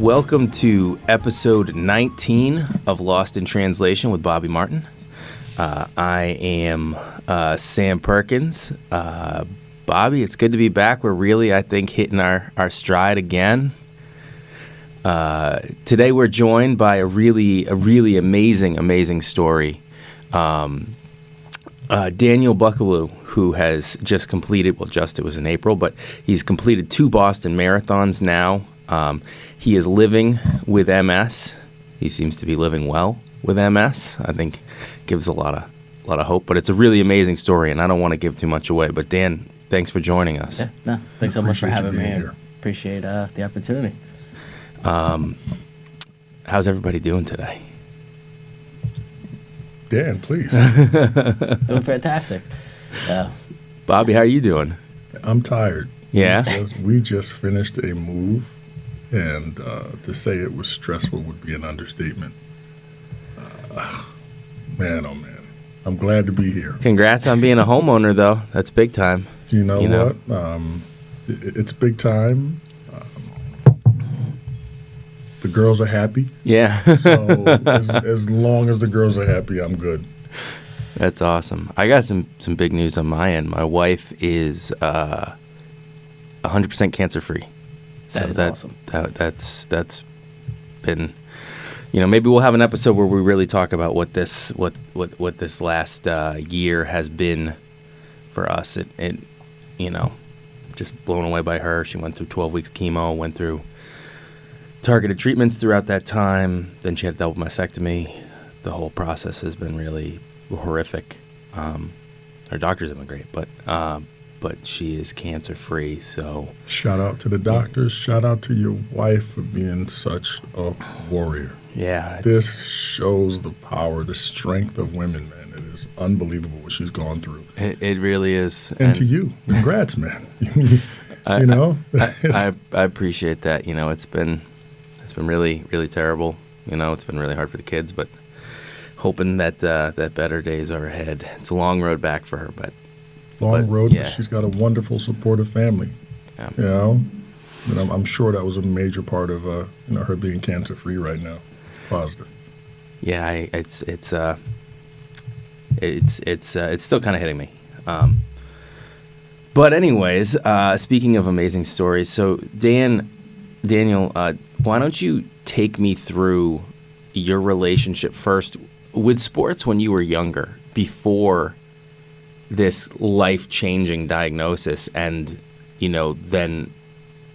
Welcome to episode 19 of Lost in Translation with Bobby Martin. I am Sam Perkins. Bobby, it's good to be back. We're really, I think, hitting our stride again. Today we're joined by a really amazing story. Daniel Buckelew, who has just completed, it was in April, but he's completed 2 Boston marathons now. He is living with MS. He seems to be living well with MS. I think gives a lot of hope, but it's a really amazing story, and I don't want to give too much away. But Dan, thanks for joining us. Yeah, no, thanks so much for having me here. Appreciate the opportunity. How's everybody doing today? Dan, please. Doing fantastic. Bobby, how are you doing? I'm tired. Yeah? We just finished a move, and to say it was stressful would be an understatement. Man, oh man. I'm glad to be here. Congrats on being a homeowner, though. That's big time. You know what? It's big time. The girls are happy. Yeah. So as long as the girls are happy, I'm good. That's awesome. I got some big news on my end. My wife is 100% cancer-free. That is awesome. That's been, maybe we'll have an episode where we really talk about what this last year has been for us. It just blown away by her. She went through 12 weeks chemo, went through targeted treatments throughout that time. Then she had a double mastectomy. The whole process has been really horrific. Her doctors have been great, but she is cancer-free, so... Shout out to the doctors. Shout out to your wife for being such a warrior. Yeah. This shows the power, the strength of women, man. It is unbelievable what she's gone through. It really is. And to you, congrats, man. I appreciate that. It's been really, really terrible. It's been really hard for the kids, but hoping that better days are ahead. It's a long road back for her, but she's got a wonderful, supportive family. Yeah. And I'm sure that was a major part of her being cancer-free right now. Positive. Yeah, it's still kind of hitting me. But anyways, speaking of amazing stories, so Daniel, why don't you take me through your relationship first with sports when you were younger, before this life-changing diagnosis, and then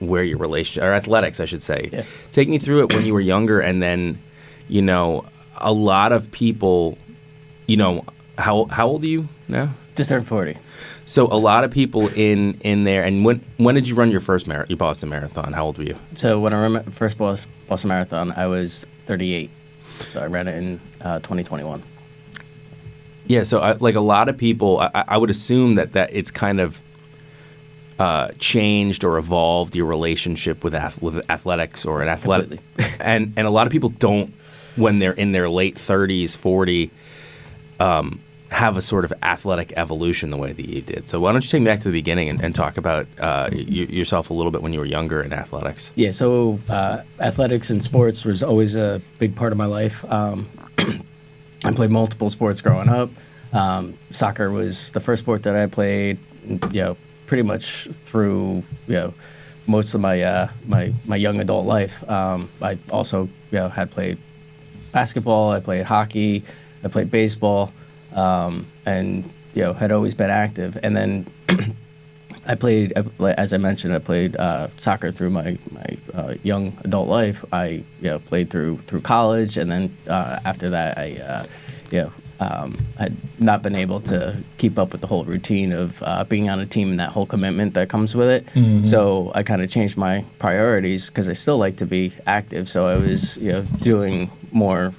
where your relationship, or athletics, I should say. Yeah. Take me through it when you were younger, and then a lot of people, how old are you now? Just turned 40. So a lot of people in there, and when did you run your first your Boston Marathon? How old were you? So when I ran my first Boston Marathon, I was 38. So I ran it in 2021. Yeah, so a lot of people, I would assume that it's kind of changed or evolved your relationship with athletics or an athletic. And a lot of people don't, when they're in their late 30s, 40, have a sort of athletic evolution the way that you did. So why don't you take me back to the beginning and talk about yourself a little bit when you were younger in athletics? Yeah, so athletics and sports was always a big part of my life. I played multiple sports growing up. Soccer was the first sport that I played, pretty much through, most of my my young adult life. I also, had played basketball. I played hockey. I played baseball. And had always been active. And then I played, as I mentioned, I played soccer through my young adult life. I played through college, and then after that, I had not been able to keep up with the whole routine of being on a team and that whole commitment that comes with it. Mm-hmm. So I kind of changed my priorities because I still like to be active. So I was doing more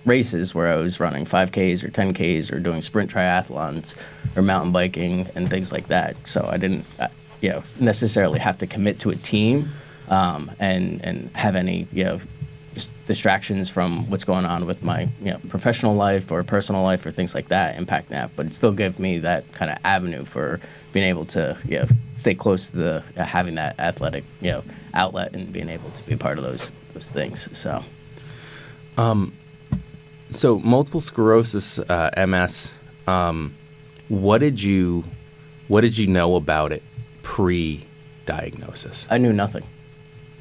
races where I was running 5Ks or 10Ks or doing sprint triathlons or mountain biking and things like that. So I didn't, necessarily have to commit to a team and have any, distractions from what's going on with my professional life or personal life or things like that impact that, but it still gives me that kind of avenue for being able to stay close to the having that athletic outlet and being able to be a part of those things. So multiple sclerosis, MS. What did you know about it pre-diagnosis? I knew nothing.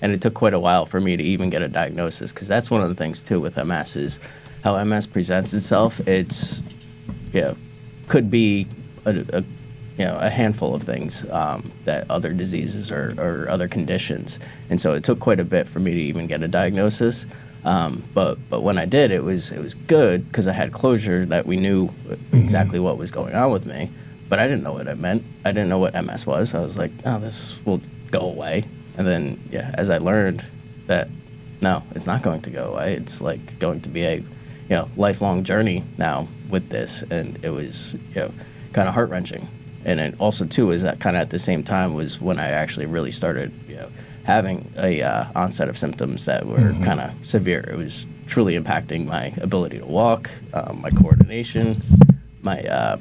And it took quite a while for me to even get a diagnosis, because that's one of the things too with MS is how MS presents itself. It's could be a handful of things that other diseases or other conditions, and so it took quite a bit for me to even get a diagnosis. But when I did, it was good because I had closure that we knew exactly what was going on with me. But I didn't know what it meant. I didn't know what MS was. I was like, oh, this will go away. And then, as I learned that, no, it's not going to go away. It's like going to be a, lifelong journey now with this. And it was, kind of heart-wrenching. And it also, too, is that kind of at the same time was when I actually really started, having a onset of symptoms that were kind of severe. It was truly impacting my ability to walk, my coordination, my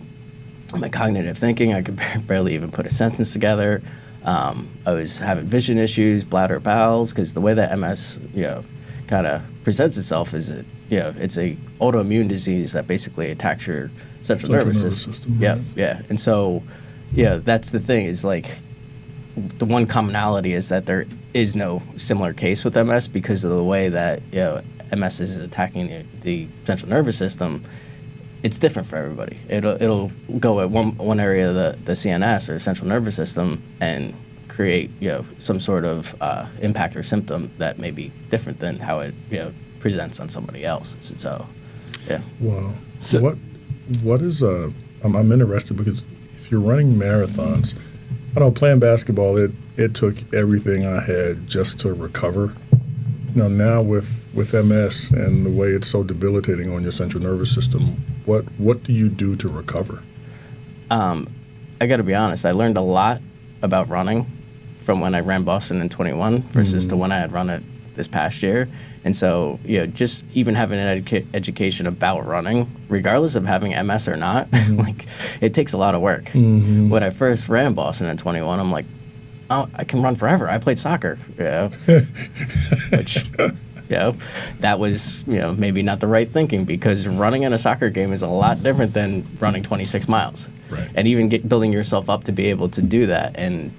cognitive thinking. I could barely even put a sentence together. I was having vision issues, bladder bowels, because the way that MS, kind of presents itself is it's a autoimmune disease that basically attacks your central nervous system. Yeah. And so, that's the thing is like the one commonality is that there is no similar case with MS because of the way that MS is attacking the central nervous system. It's different for everybody. It'll go at one area of the CNS or central nervous system and create some sort of impact or symptom that may be different than how it presents on somebody else. So, yeah. Wow. So what is I'm interested because if you're running marathons, I know playing basketball it took everything I had just to recover. Now with MS and the way it's so debilitating on your central nervous system, what do you do to recover? I got to be honest. I learned a lot about running from when I ran Boston in 21 versus to when I had run it this past year. And so, just even having an education about running, regardless of having MS or not, like it takes a lot of work. When I first ran Boston in 21, I'm like, oh, I can run forever. I played soccer, which, that was, maybe not the right thinking because running in a soccer game is a lot different than running 26 miles. Right. And even building yourself up to be able to do that. And,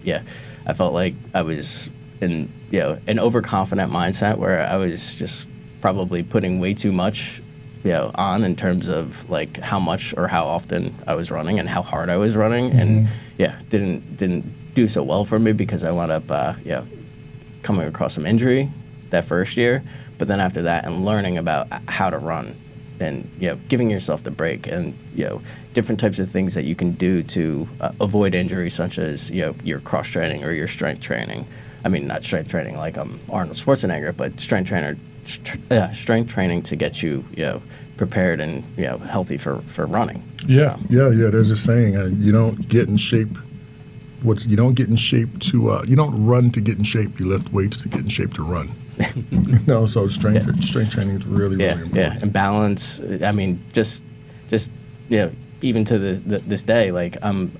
I felt like I was in, an overconfident mindset where I was just probably putting way too much, on in terms of like how much or how often I was running and how hard I was running. And, didn't do so well for me because I wound up, coming across some injury that first year. But then after that and learning about how to run and, giving yourself the break and, different types of things that you can do to avoid injury, such as, your cross training or your strength training. I mean, not strength training like Arnold Schwarzenegger, but strength training to get you, prepared and, healthy for running. Yeah. There's a saying, you don't get in shape. You don't get in shape to, you don't run to get in shape. You lift weights to get in shape to run. So strength training is really important. Yeah, and balance. I mean, just even to this day, like I'm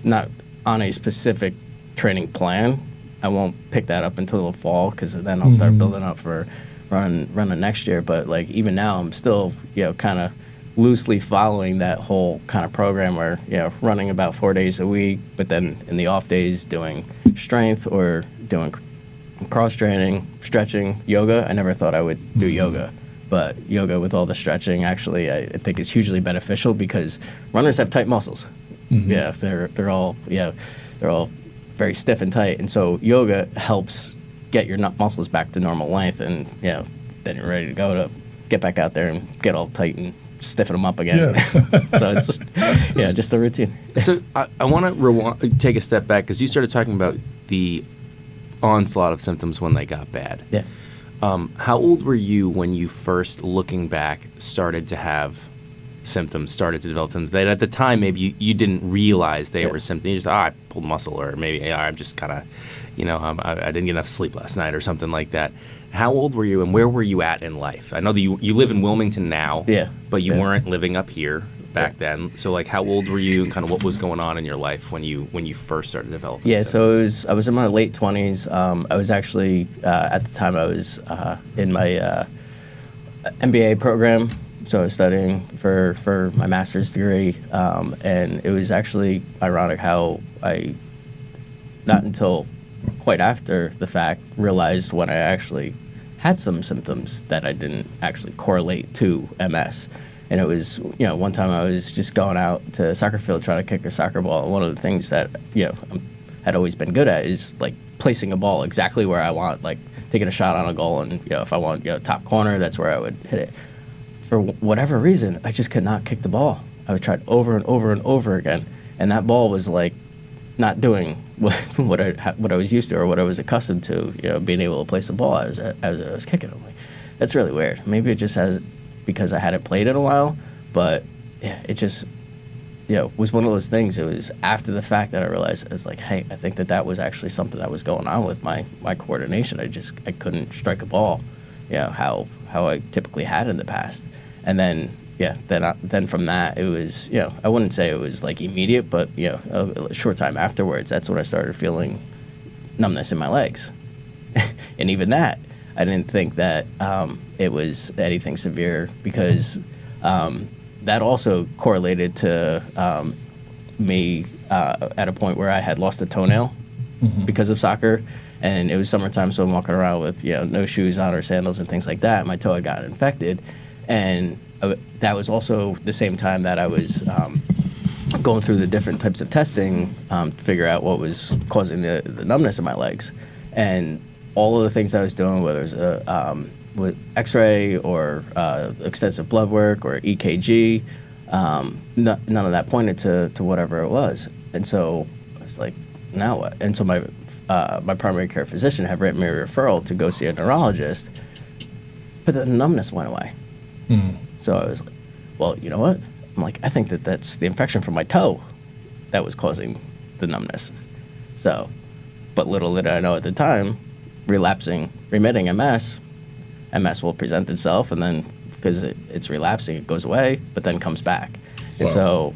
not on a specific training plan. I won't pick that up until the fall because then I'll start building up for running next year. But like even now, I'm still kind of loosely following that whole kind of program where running about 4 days a week, but then in the off days doing strength or doing cross training, stretching, yoga. I never thought I would do yoga, but yoga with all the stretching actually I think is hugely beneficial because runners have tight muscles. They're all very stiff and tight, and so yoga helps get your muscles back to normal length, and then you're ready to go to get back out there and get all tight and stiffen them up again. So it's just the routine. So I want to take a step back because you started talking about the onslaught of symptoms when they got bad. Yeah. How old were you when you first, looking back, started to have symptoms started to develop symptoms that at the time maybe you didn't realize they Yeah. were symptoms. You just I pulled muscle, or maybe I'm just kind of, I didn't get enough sleep last night or something like that. How old were you and where were you at in life? I know that you live in Wilmington now, Yeah. but you Yeah. weren't living up here back then. So like, how old were you and kind of what was going on in your life when you first started developing Yeah, symptoms? so I was in my late 20s. I was actually, at the time, I was in my MBA program. So I was studying for my master's degree. And it was actually ironic how I, not until quite after the fact, realized when I actually had some symptoms that I didn't actually correlate to MS. And it was, one time I was just going out to a soccer field trying to kick a soccer ball. And one of the things that, had always been good at is like placing a ball exactly where I want, like taking a shot on a goal. And, if I want, top corner, that's where I would hit it. For whatever reason, I just could not kick the ball. I would try it over and over and over again. And that ball was like not doing what I was used to or what I was accustomed to, being able to place a ball as I was kicking. I'm like, that's really weird. Maybe it just has because I hadn't played in a while, but yeah, it just, was one of those things. It was after the fact that I realized, I was like, hey, I think that was actually something that was going on with my coordination. I couldn't strike a ball, how I typically had in the past. And then, then from that, it was, I wouldn't say it was like immediate, but, a short time afterwards, that's when I started feeling numbness in my legs. And even that, I didn't think that it was anything severe because that also correlated to me at a point where I had lost a toenail because of soccer. And it was summertime, so I'm walking around with no shoes on or sandals and things like that. My toe had gotten infected. And that was also the same time that I was going through the different types of testing to figure out what was causing the numbness in my legs. And all of the things I was doing, whether it was with X-ray or extensive blood work or EKG, none of that pointed to whatever it was. And so I was like, now what? And so my primary care physician had written me a referral to go see a neurologist, but the numbness went away. So I was like, well, you know what? I'm like, I think that's the infection from my toe that was causing the numbness. So, but little did I know at the time, remitting MS will present itself, and then because it's relapsing, it goes away, but then comes back. And so,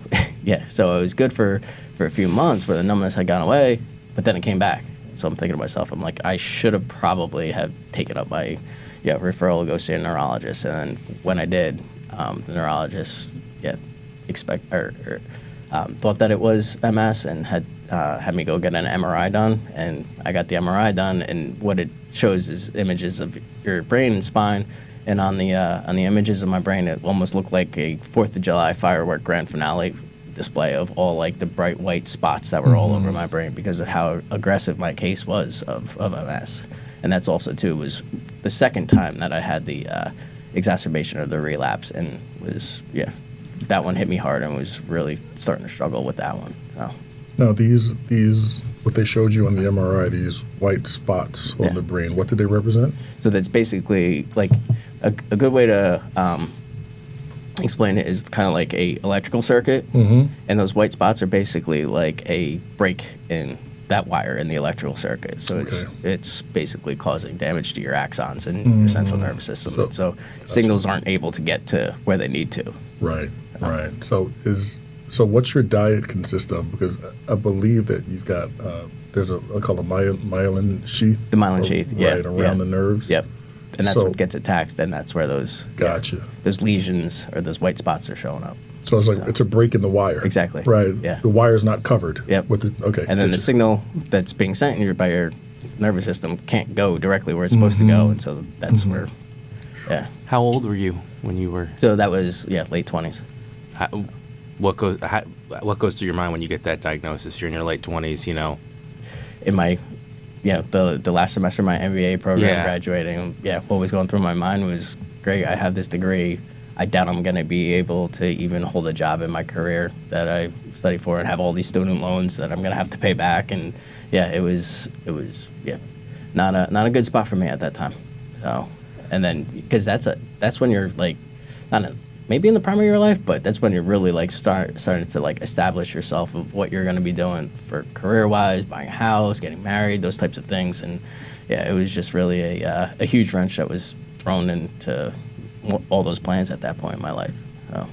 so it was good for a few months where the numbness had gone away, but then it came back. So I'm thinking to myself, I'm like, I should have probably have taken up my referral to go see a neurologist. And then when I did, the neurologist thought that it was MS and had me go get an MRI done. And I got the MRI done, and what it shows is images of your brain and spine. And on the images of my brain, it almost looked like a 4th of July firework grand finale display of all like the bright white spots that were all over my brain because of how aggressive my case was of MS. And that's also too was the second time that I had the exacerbation of the relapse, and was that one hit me hard and was really starting to struggle with that one. So now these what they showed you on the MRI, these white spots on the brain, what did they represent? So that's basically like a good way to explain it is kind of like a electrical circuit, and those white spots are basically like a break in that wire in the electrical circuit. So it's basically causing damage to your axons and your central nervous system. So signals aren't able to get to where they need to. Right. So what's your diet consist of? Because I believe that you've got there's a called a myelin sheath. The myelin sheath, right around the nerves. Yep. And that's what gets attacked, and that's where those those lesions or those white spots are showing up. So it's like it's a break in the wire. Exactly. Right. Yeah. The wire's not covered. Yep. And then the signal that's being sent by your nervous system can't go directly where it's supposed to go, and so that's where. Yeah. How old were you when you were? So that was late 20s. What goes through your mind when you get that diagnosis? You're in your late 20s, In my, the last semester of my MBA program, graduating, what was going through my mind was, great, I have this degree. I doubt I'm going to be able to even hold a job in my career that I studied for, and have all these student loans that I'm going to have to pay back. And it was not a good spot for me at that time. So, and then because that's when you're like, maybe in the prime of your life, but that's when you're really like starting to like establish yourself of what you're going to be doing for career-wise, buying a house, getting married, those types of things. And yeah, it was just really a huge wrench that was thrown into all those plans at that point in my life. So.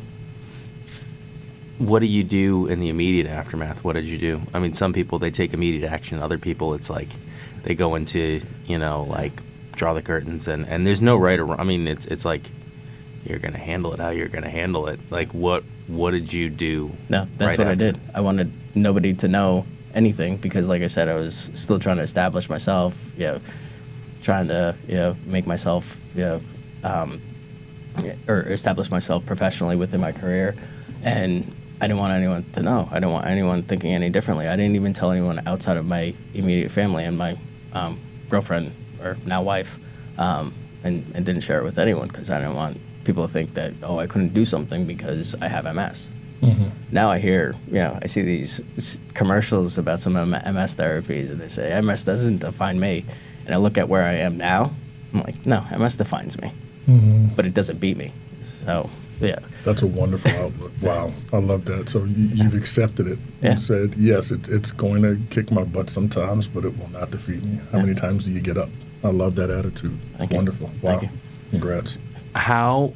What do you do in the immediate aftermath? What did you do? I mean, some people, they take immediate action. Other people, it's like they go into, like draw the curtains and there's no right or wrong. I mean, it's like you're going to handle it how you're going to handle it. Like, what did you do? No, that's what I did. I wanted nobody to know anything because, like I said, I was still trying to establish myself, trying to, make myself, or establish myself professionally within my career. And I didn't want anyone to know. I didn't want anyone thinking any differently. I didn't even tell anyone outside of my immediate family and my girlfriend, or now wife, and didn't share it with anyone because I didn't want people to think that, I couldn't do something because I have MS. Mm-hmm. Now I hear, I see these commercials about some MS therapies, and they say, MS doesn't define me. And I look at where I am now, I'm like, no, MS defines me, but it doesn't beat me. So, yeah. That's a wonderful outlook. Wow, I love that. So you've accepted it and said, yes, it's going to kick my butt sometimes, but it will not defeat me. How many times do you get up? I love that attitude. Thank you. Wonderful. Wow. Thank you. Congrats. How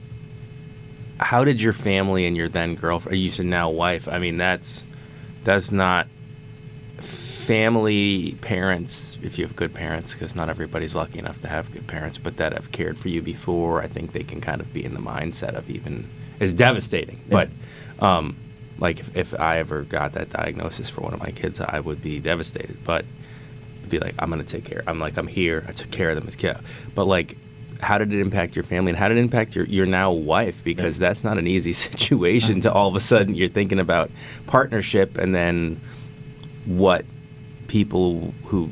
did your family and your then girlfriend, you said now wife, I mean, that's not family, parents, if you have good parents, because not everybody's lucky enough to have good parents, but that have cared for you before, I think they can kind of be in the mindset of even, is devastating. Yeah. But like if I ever got that diagnosis for one of my kids, I would be devastated. But be like, I'm going to take care. I'm here. I took care of them as kid. But like, how did it impact your family, and how did it impact your now wife? Because that's not an easy situation to all of a sudden you're thinking about partnership, and then what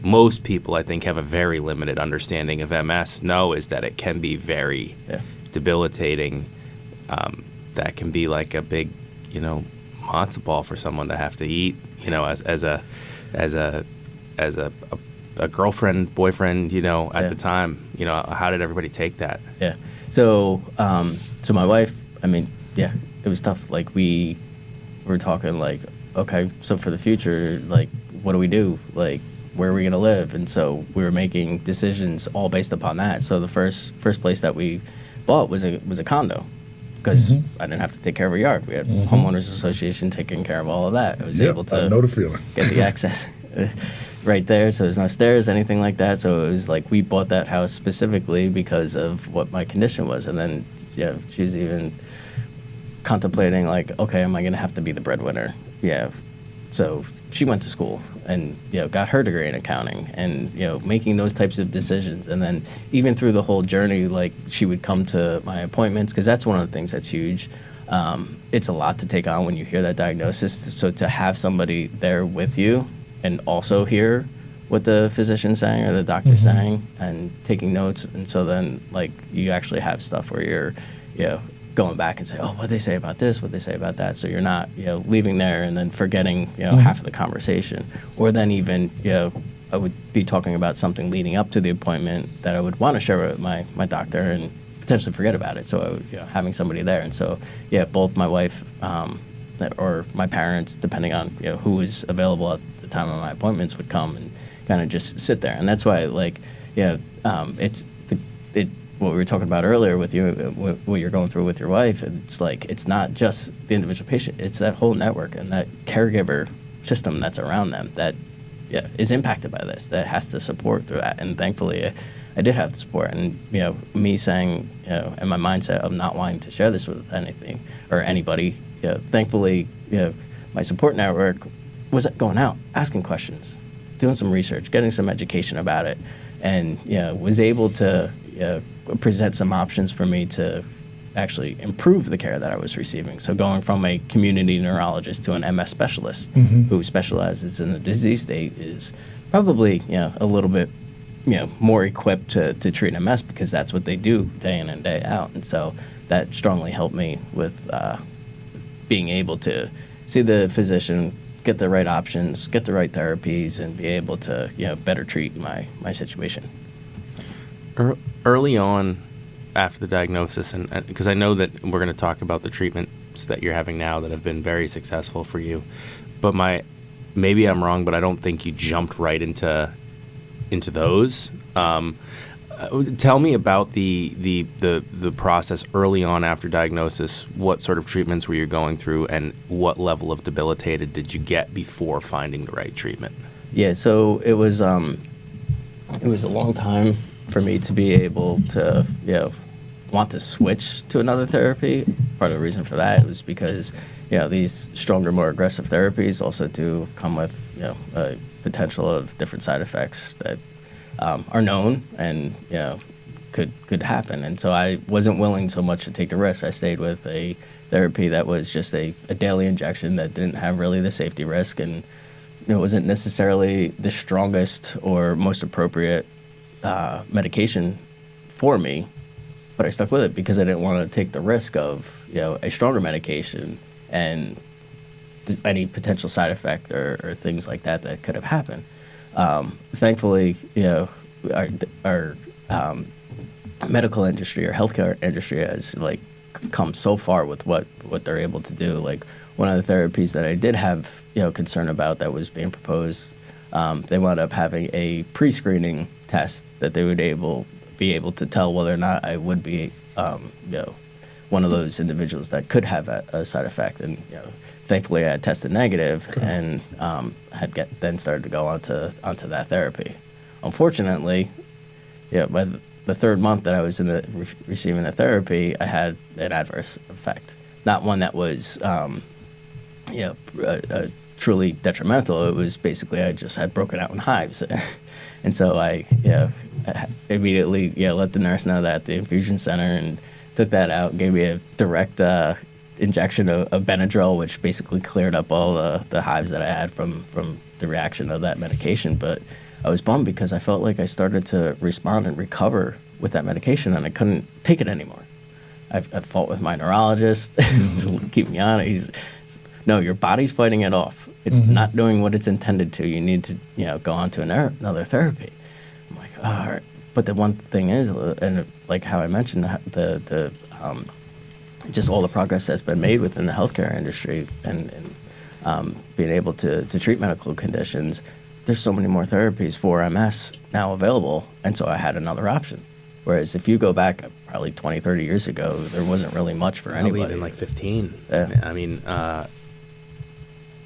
most people I think have a very limited understanding of MS know is that it can be very debilitating. That can be like a big, matzo ball for someone to have to eat, as a girlfriend, boyfriend, at the time, how did everybody take that? Yeah. So my wife, I mean, it was tough. Like we were talking like, okay, so for the future, like, what do we do? Like, where are we going to live? And so we were making decisions all based upon that. So the first place that we bought was a condo, because I didn't have to take care of a yard. We had homeowners association taking care of all of that. I was able to I know the feeling. Get the access right there. So there's no stairs, anything like that. So it was like we bought that house specifically because of what my condition was. And then she was even contemplating like, okay, am I going to have to be the breadwinner? Yeah. So she went to school and got her degree in accounting, and making those types of decisions. And then even through the whole journey, like she would come to my appointments, because that's one of the things that's huge. It's a lot to take on when you hear that diagnosis. So to have somebody there with you and also hear what the physician's saying or the doctor's saying and taking notes, and so then like you actually have stuff where you're going back and say, oh, what'd they say about this? What'd they say about that? So you're not, leaving there and then forgetting, half of the conversation. Or then even, I would be talking about something leading up to the appointment that I would want to share with my doctor and potentially forget about it. So I would, having somebody there. And so, both my wife or my parents, depending on, who was available at the time of my appointments, would come and kind of just sit there. And that's why, like, what we were talking about earlier with you, what you're going through with your wife, it's like, it's not just the individual patient, it's that whole network and that caregiver system that's around them that is impacted by this, that has to support through that. And thankfully, I did have the support. And, me saying, and my mindset of not wanting to share this with anything or anybody, thankfully, my support network was going out, asking questions, doing some research, getting some education about it, and, was able to, present some options for me to actually improve the care that I was receiving. So going from a community neurologist to an MS specialist who specializes in the disease state is probably, a little bit, more equipped to treat MS, because that's what they do day in and day out. And so that strongly helped me with being able to see the physician, get the right options, get the right therapies, and be able to, better treat my situation. Early on after the diagnosis, and because I know that we're going to talk about the treatments that you're having now that have been very successful for you, but maybe I'm wrong, but I don't think you jumped right into those. Tell me about the process early on after diagnosis. What sort of treatments were you going through, and what level of debilitated did you get before finding the right treatment? Yeah, so it was a long time for me to be able to, want to switch to another therapy. Part of the reason for that was because, these stronger, more aggressive therapies also do come with, a potential of different side effects that are known and, could happen. And so I wasn't willing so much to take the risk. I stayed with a therapy that was just a daily injection that didn't have really the safety risk, and it wasn't necessarily the strongest or most appropriate medication for me, but I stuck with it because I didn't want to take the risk of, a stronger medication and any potential side effect or things like that could have happened. Thankfully, our medical industry or healthcare industry has come so far with what they're able to do. Like, one of the therapies that I did have concern about that was being proposed, they wound up having a pre-screening test that they would be able to tell whether or not I would be one of those individuals that could have a side effect. And thankfully I had tested negative and then started to go onto that therapy. Unfortunately, by the third month that I was receiving the therapy, I had an adverse effect. Not one that was truly detrimental. It was basically I just had broken out in hives. And so I immediately let the nurse know that at the infusion center, and took that out, gave me a direct injection of Benadryl, which basically cleared up all the hives that I had from the reaction of that medication. But I was bummed because I felt like I started to respond and recover with that medication, and I couldn't take it anymore. I fought with my neurologist to keep me on it. No, your body's fighting it off. It's not doing what it's intended to. You need to, go on to another therapy. I'm like, all right. But the one thing is, and like how I mentioned, the just all the progress that's been made within the healthcare industry and being able to treat medical conditions, there's so many more therapies for MS now available. And so I had another option. Whereas if you go back probably 20, 30 years ago, there wasn't really much for anybody. Probably even like 15. Yeah. I mean,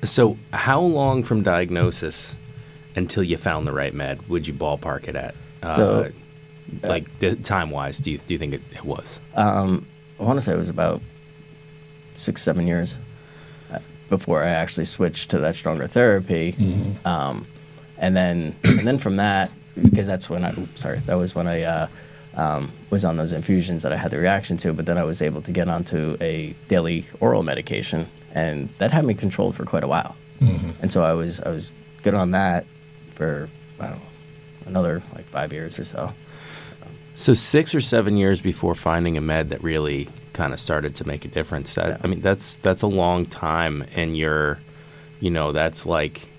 so how long from diagnosis until you found the right med would you ballpark it at? Time-wise, do you think it was? I want to say it was about 6-7 years before I actually switched to that stronger therapy. And then from that, because that was when I was on those infusions that I had the reaction to, but then I was able to get onto a daily oral medication, and that had me controlled for quite a while. And so I was good on that for, I don't know, another 5 years or so. So 6 or 7 years before finding a med that really kind of started to make a difference. I mean, that's a long time, and that's like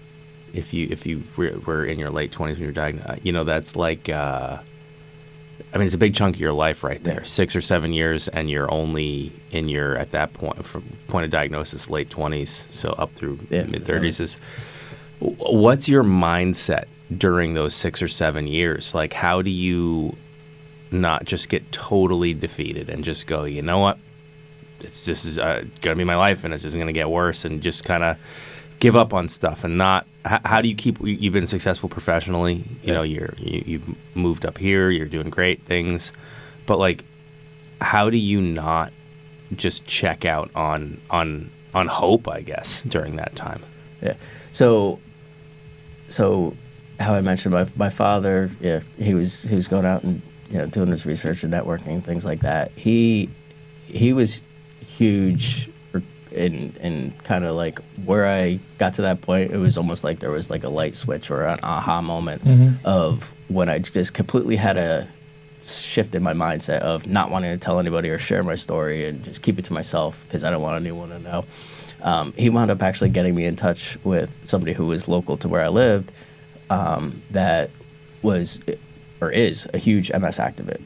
if you were in your late 20s when you were diagnosed, that's like it's a big chunk of your life right there. 6 or 7 years, and you're only in your, at that point, from point of diagnosis, late 20s, so up through mid 30s. Is what's your mindset during those 6 or 7 years? Like, how do you not just get totally defeated and just go, you know what, this is going to be my life, and it's just going to get worse, and just kind of give up on stuff? And not, how do you keep, you've been successful professionally, you've moved up here, you're doing great things, but how do you not just check out on hope, I guess, during that time? Yeah. So how I mentioned, my father, he was going out and doing his research and networking and things like that. He was huge in kind of where I got to that point. It was almost like there was a light switch or an aha moment of when I just completely had a shift in my mindset of not wanting to tell anybody or share my story and just keep it to myself because I don't want anyone to know. He wound up actually getting me in touch with somebody who was local to where I lived that was or is a huge MS activist.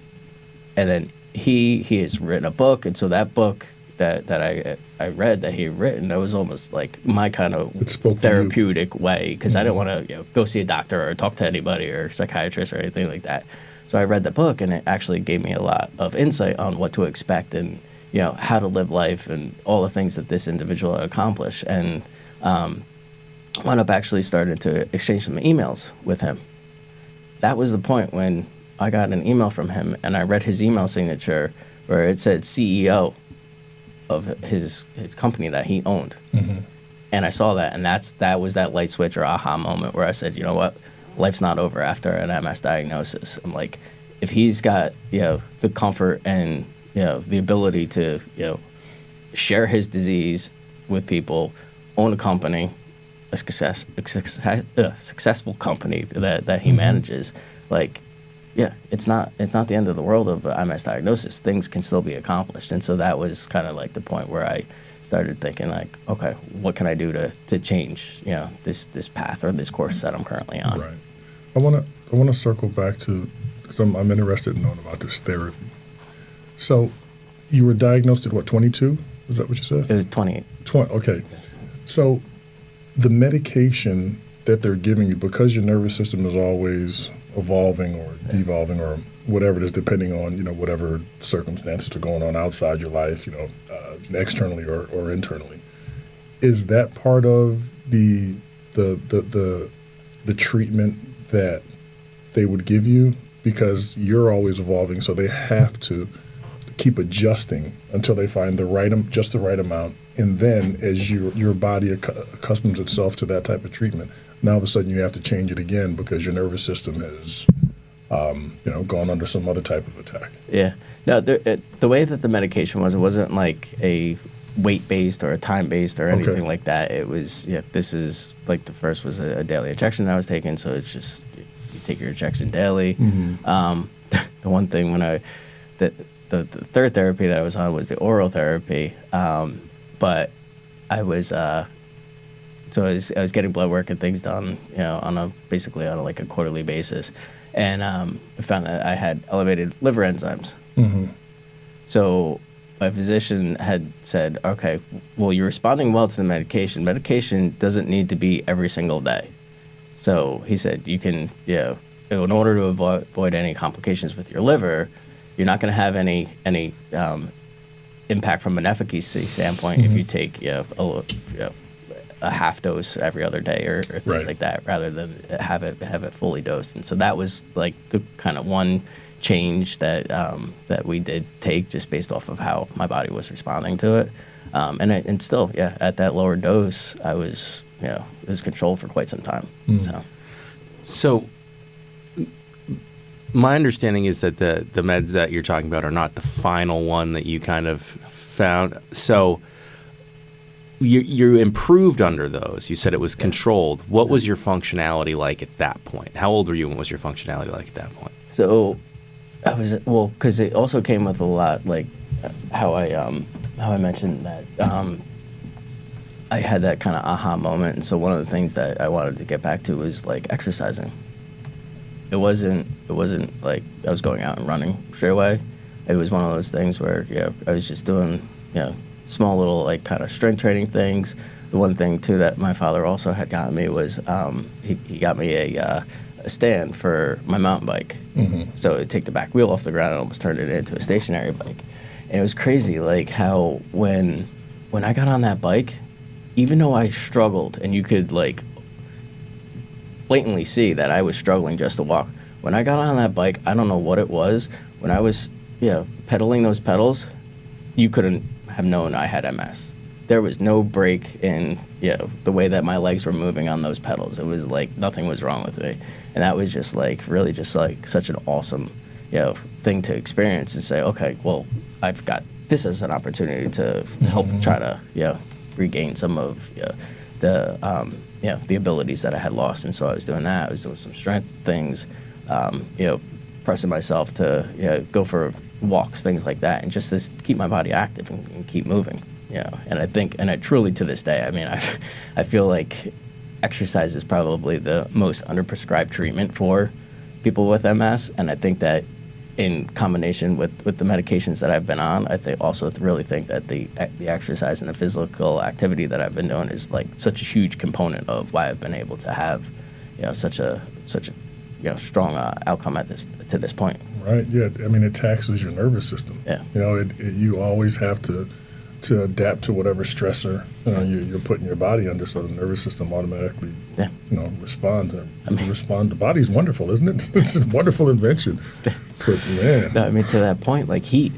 And then he has written a book, and so that book that I read that he had written, that was almost like my kind of It spoke to therapeutic way, because I didn't want to go see a doctor or talk to anybody or psychiatrist or anything like that. So I read the book, and it actually gave me a lot of insight on what to expect and how to live life and all the things that this individual had accomplished. And wound up actually starting to exchange some emails with him. That was the point when I got an email from him, and I read his email signature where it said CEO of his company that he owned. And I saw that, and that was that light switch or aha moment where I said, you know what, life's not over after an MS diagnosis. I'm like, if he's got the comfort and the ability to share his disease with people, own a company, a successful company that he manages, like, it's not the end of the world of a MS diagnosis. Things can still be accomplished. And so that was kind of like the point where I started thinking, like, okay, what can I do to change this path or this course that I'm currently on. Right. I want to circle back to, because I'm interested in knowing about this therapy. So you were diagnosed at what, 22? Is that what you said? It was 28. Okay. So the medication that they're giving you, because your nervous system is always evolving or devolving or whatever it is, depending on whatever circumstances are going on outside your life, externally or internally, is that part of the treatment that they would give you? Because you're always evolving, so they have to keep adjusting until they find just the right amount. And then as your body accustoms itself to that type of treatment, now all of a sudden you have to change it again because your nervous system has gone under some other type of attack. Yeah. No, the way that the medication was, it wasn't like a weight-based or a time-based or anything like that. It was, this is, like, the first was a daily injection I was taking, so it's just, you take your injection daily. The one thing when the third therapy that I was on was the oral therapy, but I was so I was getting blood work and things done, basically on a quarterly basis, and I found that I had elevated liver enzymes. So my physician had said, okay, well, you're responding well to the medication. Medication doesn't need to be every single day. So he said, you can, in order to avoid any complications with your liver, you're not going to have any impact from an efficacy standpoint if you take a half dose every other day or things like that, rather than have it fully dosed. And so that was like the kind of one change that we did take, just based off of how my body was responding to it. And still, at that lower dose, I was it was controlled for quite some time. So my understanding is that the meds that you're talking about are not the final one that you kind of found. So you improved under those. You said it was controlled. What was your functionality like at that point? How old were you, and what was your functionality like at that point? So I was, because it also came with a lot, like how I mentioned that I had that kind of aha moment. And so one of the things that I wanted to get back to was like exercising. It wasn't like I was going out and running straight away. It was one of those things where I was just doing small little like kind of strength training things. The one thing too that my father also had gotten me was he got me a stand for my mountain bike. So it'd take the back wheel off the ground and almost turned it into a stationary bike. And it was crazy, like how when I got on that bike, even though I struggled, and you could like blatantly see that I was struggling just to walk. When I got on that bike, I don't know what it was. When I was pedaling those pedals, you couldn't have known I had MS. There was no break in the way that my legs were moving on those pedals. It was like nothing was wrong with me, and that was just like really just like such an awesome thing to experience and say, okay, well, I've got this as an opportunity to help try to regain some of the abilities that I had lost. And so I was doing that. I was doing some strength things, pressing myself to go for walks, things like that, and just to keep my body active and keep moving. And I think, and I truly to this day, I mean, I feel like exercise is probably the most underprescribed treatment for people with MS. And I think that in combination with the medications that I've been on, I really think that the exercise and the physical activity that I've been doing is like such a huge component of why I've been able to have, such a strong outcome to this point. Right. Yeah. I mean, it taxes your nervous system. Yeah. You always have to adapt to whatever stressor you're putting your body under, so the nervous system automatically responds. The body's wonderful, isn't it? It's a wonderful invention. But man, no, I mean, to that point, like heat,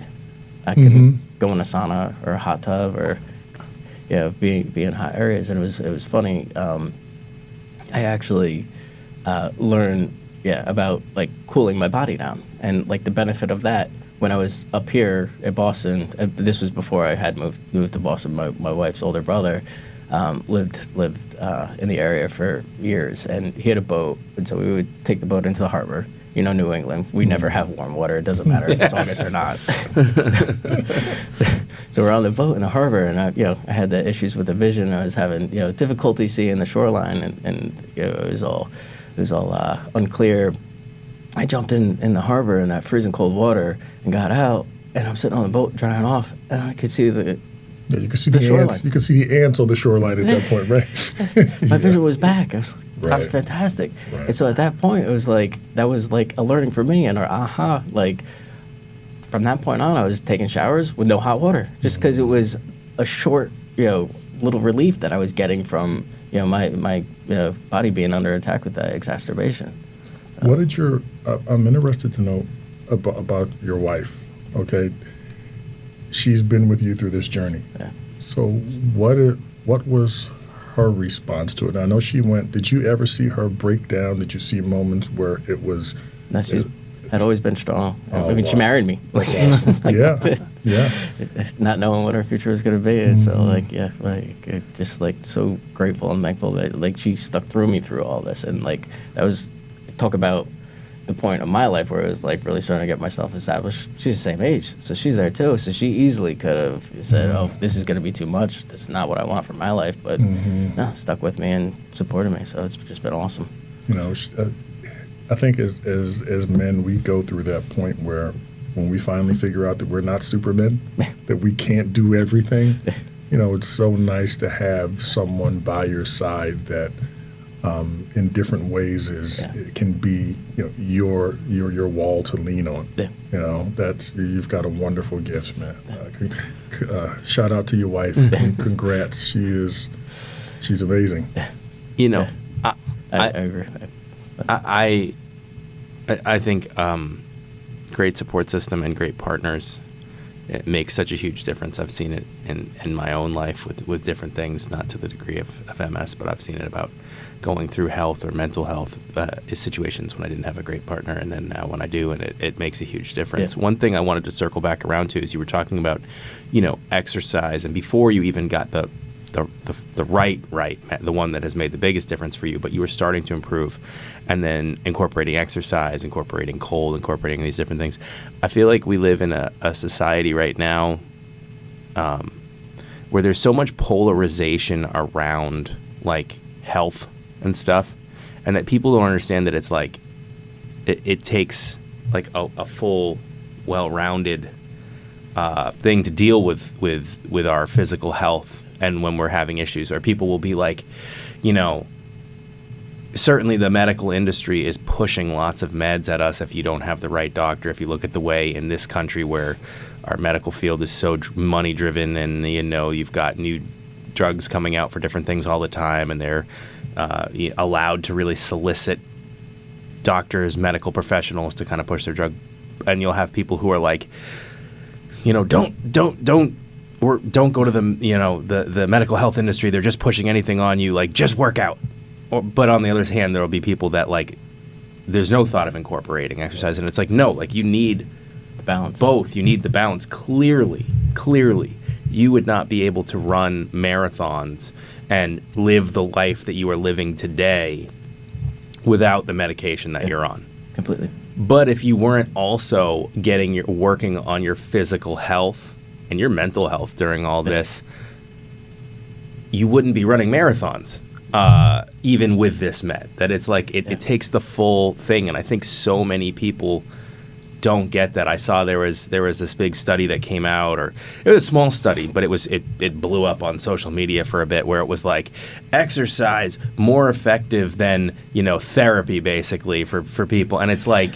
I can go in a sauna or a hot tub or be in hot areas, and it was funny. I actually learned about like cooling my body down and like the benefit of that. When I was up here at Boston, this was before I had moved to Boston. My wife's older brother lived in the area for years, and he had a boat, and so we would take the boat into the harbor. New England, we never have warm water. It doesn't matter if it's August or not. so we're on the boat in the harbor, and I had the issues with the vision. I was having difficulty seeing the shoreline, and it was all unclear. I jumped in the harbor in that freezing cold water and got out, and I'm sitting on the boat drying off, and I could see the shoreline. Ants. You could see the ants on the shoreline at that point, right? My vision was back. I was Right. That was fantastic. Right. And so at that point, it was like, that was like a learning for me. And like from that point on, I was taking showers with no hot water just because it was a short, little relief that I was getting from, my body being under attack with that exacerbation. What did I'm interested to know about your wife, okay? She's been with you through this journey. Yeah. So what was her response to it? I know she went, did you ever see her break down? Did you see moments where it was... No, she had always been strong. Oh, I mean, she wow. married me. Like, Yeah. not knowing what her future was going to be. And so, just, so grateful and thankful that, she stuck through me through all this. And, that was... Talk about the point of my life where it was, really starting to get myself established. She's the same age, so she's there, too. So she easily could have said, oh, this is going to be too much. This is not what I want for my life. But, no, stuck with me and supported me. So it's just been awesome. I think as men, we go through that point where when we finally figure out that we're not supermen, that we can't do everything, it's so nice to have someone by your side that in different ways it can be your wall to lean on. Yeah. You've got a wonderful gift, man. Shout out to your wife. Congrats. She's amazing. I agree. I think great support system and great partners, it makes such a huge difference. I've seen it in my own life with different things, not to the degree of MS, but I've seen it about going through health or mental health situations when I didn't have a great partner, and then now when I do, and it makes a huge difference. Yeah. One thing I wanted to circle back around to is you were talking about, exercise, and before you even got the right, the one that has made the biggest difference for you, but you were starting to improve, and then incorporating exercise, incorporating cold, incorporating these different things. I feel like we live in a society right now where there's so much polarization around health and stuff, and that people don't understand that it's it takes a full, well-rounded thing to deal with our physical health. And when we're having issues, or people will be certainly the medical industry is pushing lots of meds at us if you don't have the right doctor. If you look at the way in this country where our medical field is so money driven, and you've got new drugs coming out for different things all the time, and they're allowed to really solicit doctors, medical professionals to kind of push their drug. And you'll have people who are don't go to the medical health industry. They're just pushing anything on you, just work out. But on the other hand, there will be people that there's no thought of incorporating exercise, and it's no, you need The balance. both. You need the balance. Clearly, you would not be able to run marathons and live the life that you are living today without the medication that you're on. Completely. But if you weren't also working on your physical health and your mental health during all this, you wouldn't be running marathons, even with this med. That it's it takes the full thing, and I think so many people don't get that. I saw there was this big study that came out, or it was a small study, but it blew up on social media for a bit, where it was like exercise more effective than therapy basically for people. And it's like,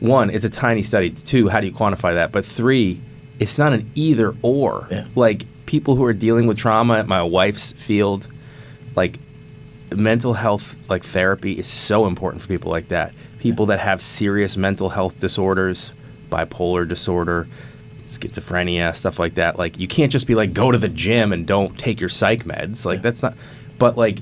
one, it's a tiny study. Two, how do you quantify that? But three, it's not an either or. Yeah. Like people who are dealing with trauma at my wife's field, like mental health, like therapy is so important for people like that. People that have serious mental health disorders, bipolar disorder, schizophrenia, stuff like that. Like you can't just be like, go to the gym and don't take your psych meds. Like that's not, but like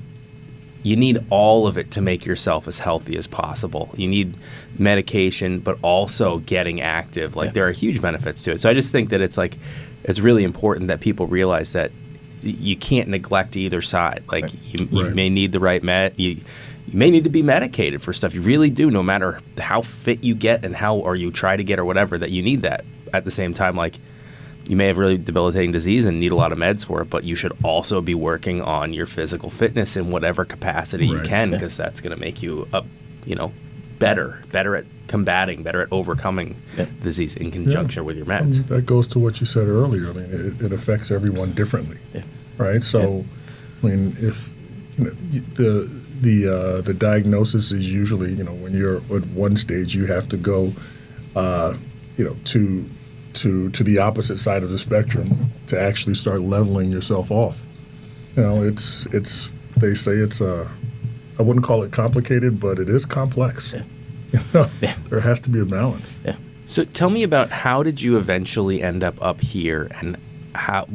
you need all of it to make yourself as healthy as possible. You need medication, but also getting active. Like there are huge benefits to it. So I just think that it's really important that people realize that you can't neglect either side. Like you may need the right you may need to be medicated for stuff. You really do, no matter how fit you get and or you try to get or whatever, that you need that. At the same time, like you may have really debilitating disease and need a lot of meds for it, but you should also be working on your physical fitness in whatever capacity you can, because that's going to make you better at combating, better at overcoming disease in conjunction with your meds. And that goes to what you said earlier. I mean, it affects everyone differently, right? So, I mean, if the diagnosis is usually, when you're at one stage, you have to go, to the opposite side of the spectrum to actually start leveling yourself off. It's they say it's I wouldn't call it complicated, but it is complex. There has to be a balance. Yeah. So tell me about, how did you eventually end up here, and how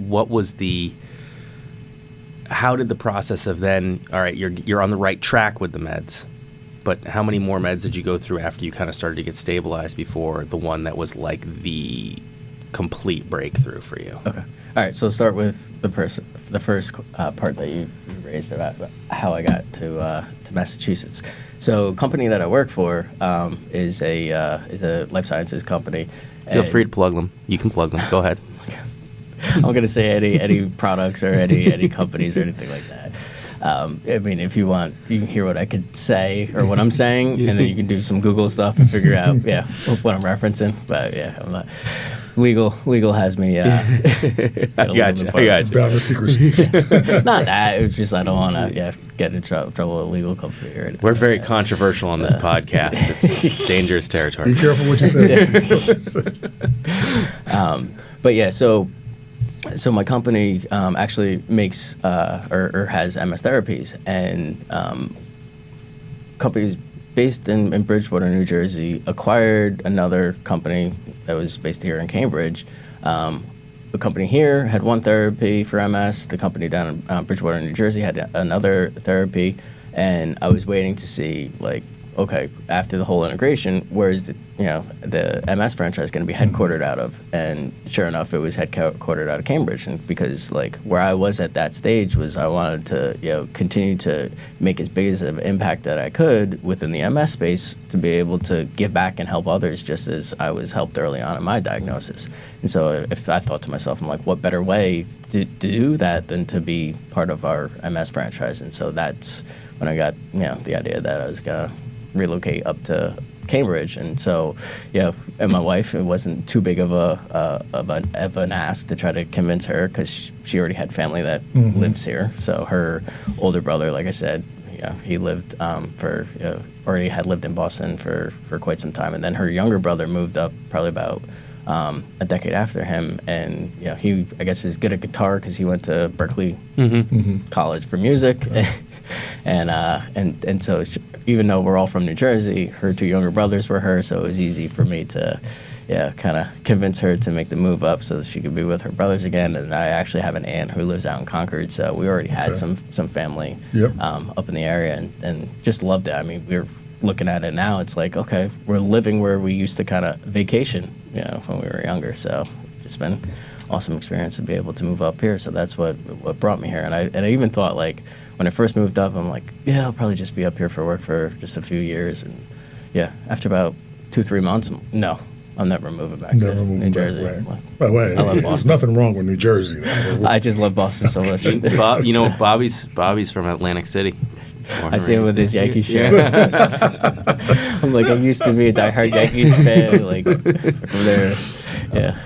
did the process of then, all right, you're on the right track with the meds, but how many more meds did you go through after you kind of started to get stabilized before the one that was like the complete breakthrough for you? Okay. All right. So let's start with the first part that you raised about how I got to Massachusetts. So, company that I work for is a life sciences company. Feel free to plug them. You can plug them. Go ahead. I'm not going to say any products or any companies or anything like that. I mean, if you want, you can hear what I could say or what I'm saying, and then you can do some Google stuff and figure out, what I'm referencing. But I'm not. Legal has me. I got you. Bound to secrecy. Not that. It was just I don't want to get in trouble with a legal company or anything. We're very controversial on this podcast. It's dangerous territory. Be careful what you say. But so my company actually makes or has MS therapies, and companies based in Bridgewater, New Jersey, acquired another company that was based here in Cambridge. The company here had one therapy for MS. The company down in Bridgewater, New Jersey had another therapy, and I was waiting to see, like, okay, after the whole integration, where is the MS franchise going to be headquartered out of? And sure enough, it was headquartered out of Cambridge. And because where I was at that stage was I wanted to continue to make as big as an impact that I could within the MS space to be able to give back and help others, just as I was helped early on in my diagnosis. And so if I thought to myself, I'm like, what better way to do that than to be part of our MS franchise? And so that's when I got the idea that I was going to relocate up to Cambridge. And so and my wife, it wasn't too big of an ask to try to convince her, because she already had family that lives here. So her older brother, like I said, he lived already had lived in Boston for quite some time, and then her younger brother moved up probably about a decade after him, and he, I guess, is good at guitar because he went to Berkeley College for music. And so even though we're all from New Jersey, her two younger brothers were her, so it was easy for me to kind of convince her to make the move up so that she could be with her brothers again. And I actually have an aunt who lives out in Concord, so we already had some family up in the area, and just loved it. I mean, we're looking at it now, it's like, okay, we're living where we used to kind of vacation, when we were younger. So it's been awesome experience to be able to move up here. So that's what brought me here. And I even thought, like, when I first moved up, I'm like, I'll probably just be up here for work for just a few years. And after about 2-3 months, no, I'm never moving back to New Jersey. By the way, I love Boston. There's nothing wrong with New Jersey. I just love Boston so much. Bobby's from Atlantic City. I see him with his Yankees shirt. I'm like, I used to be a diehard Yankees fan. Like, from there, yeah.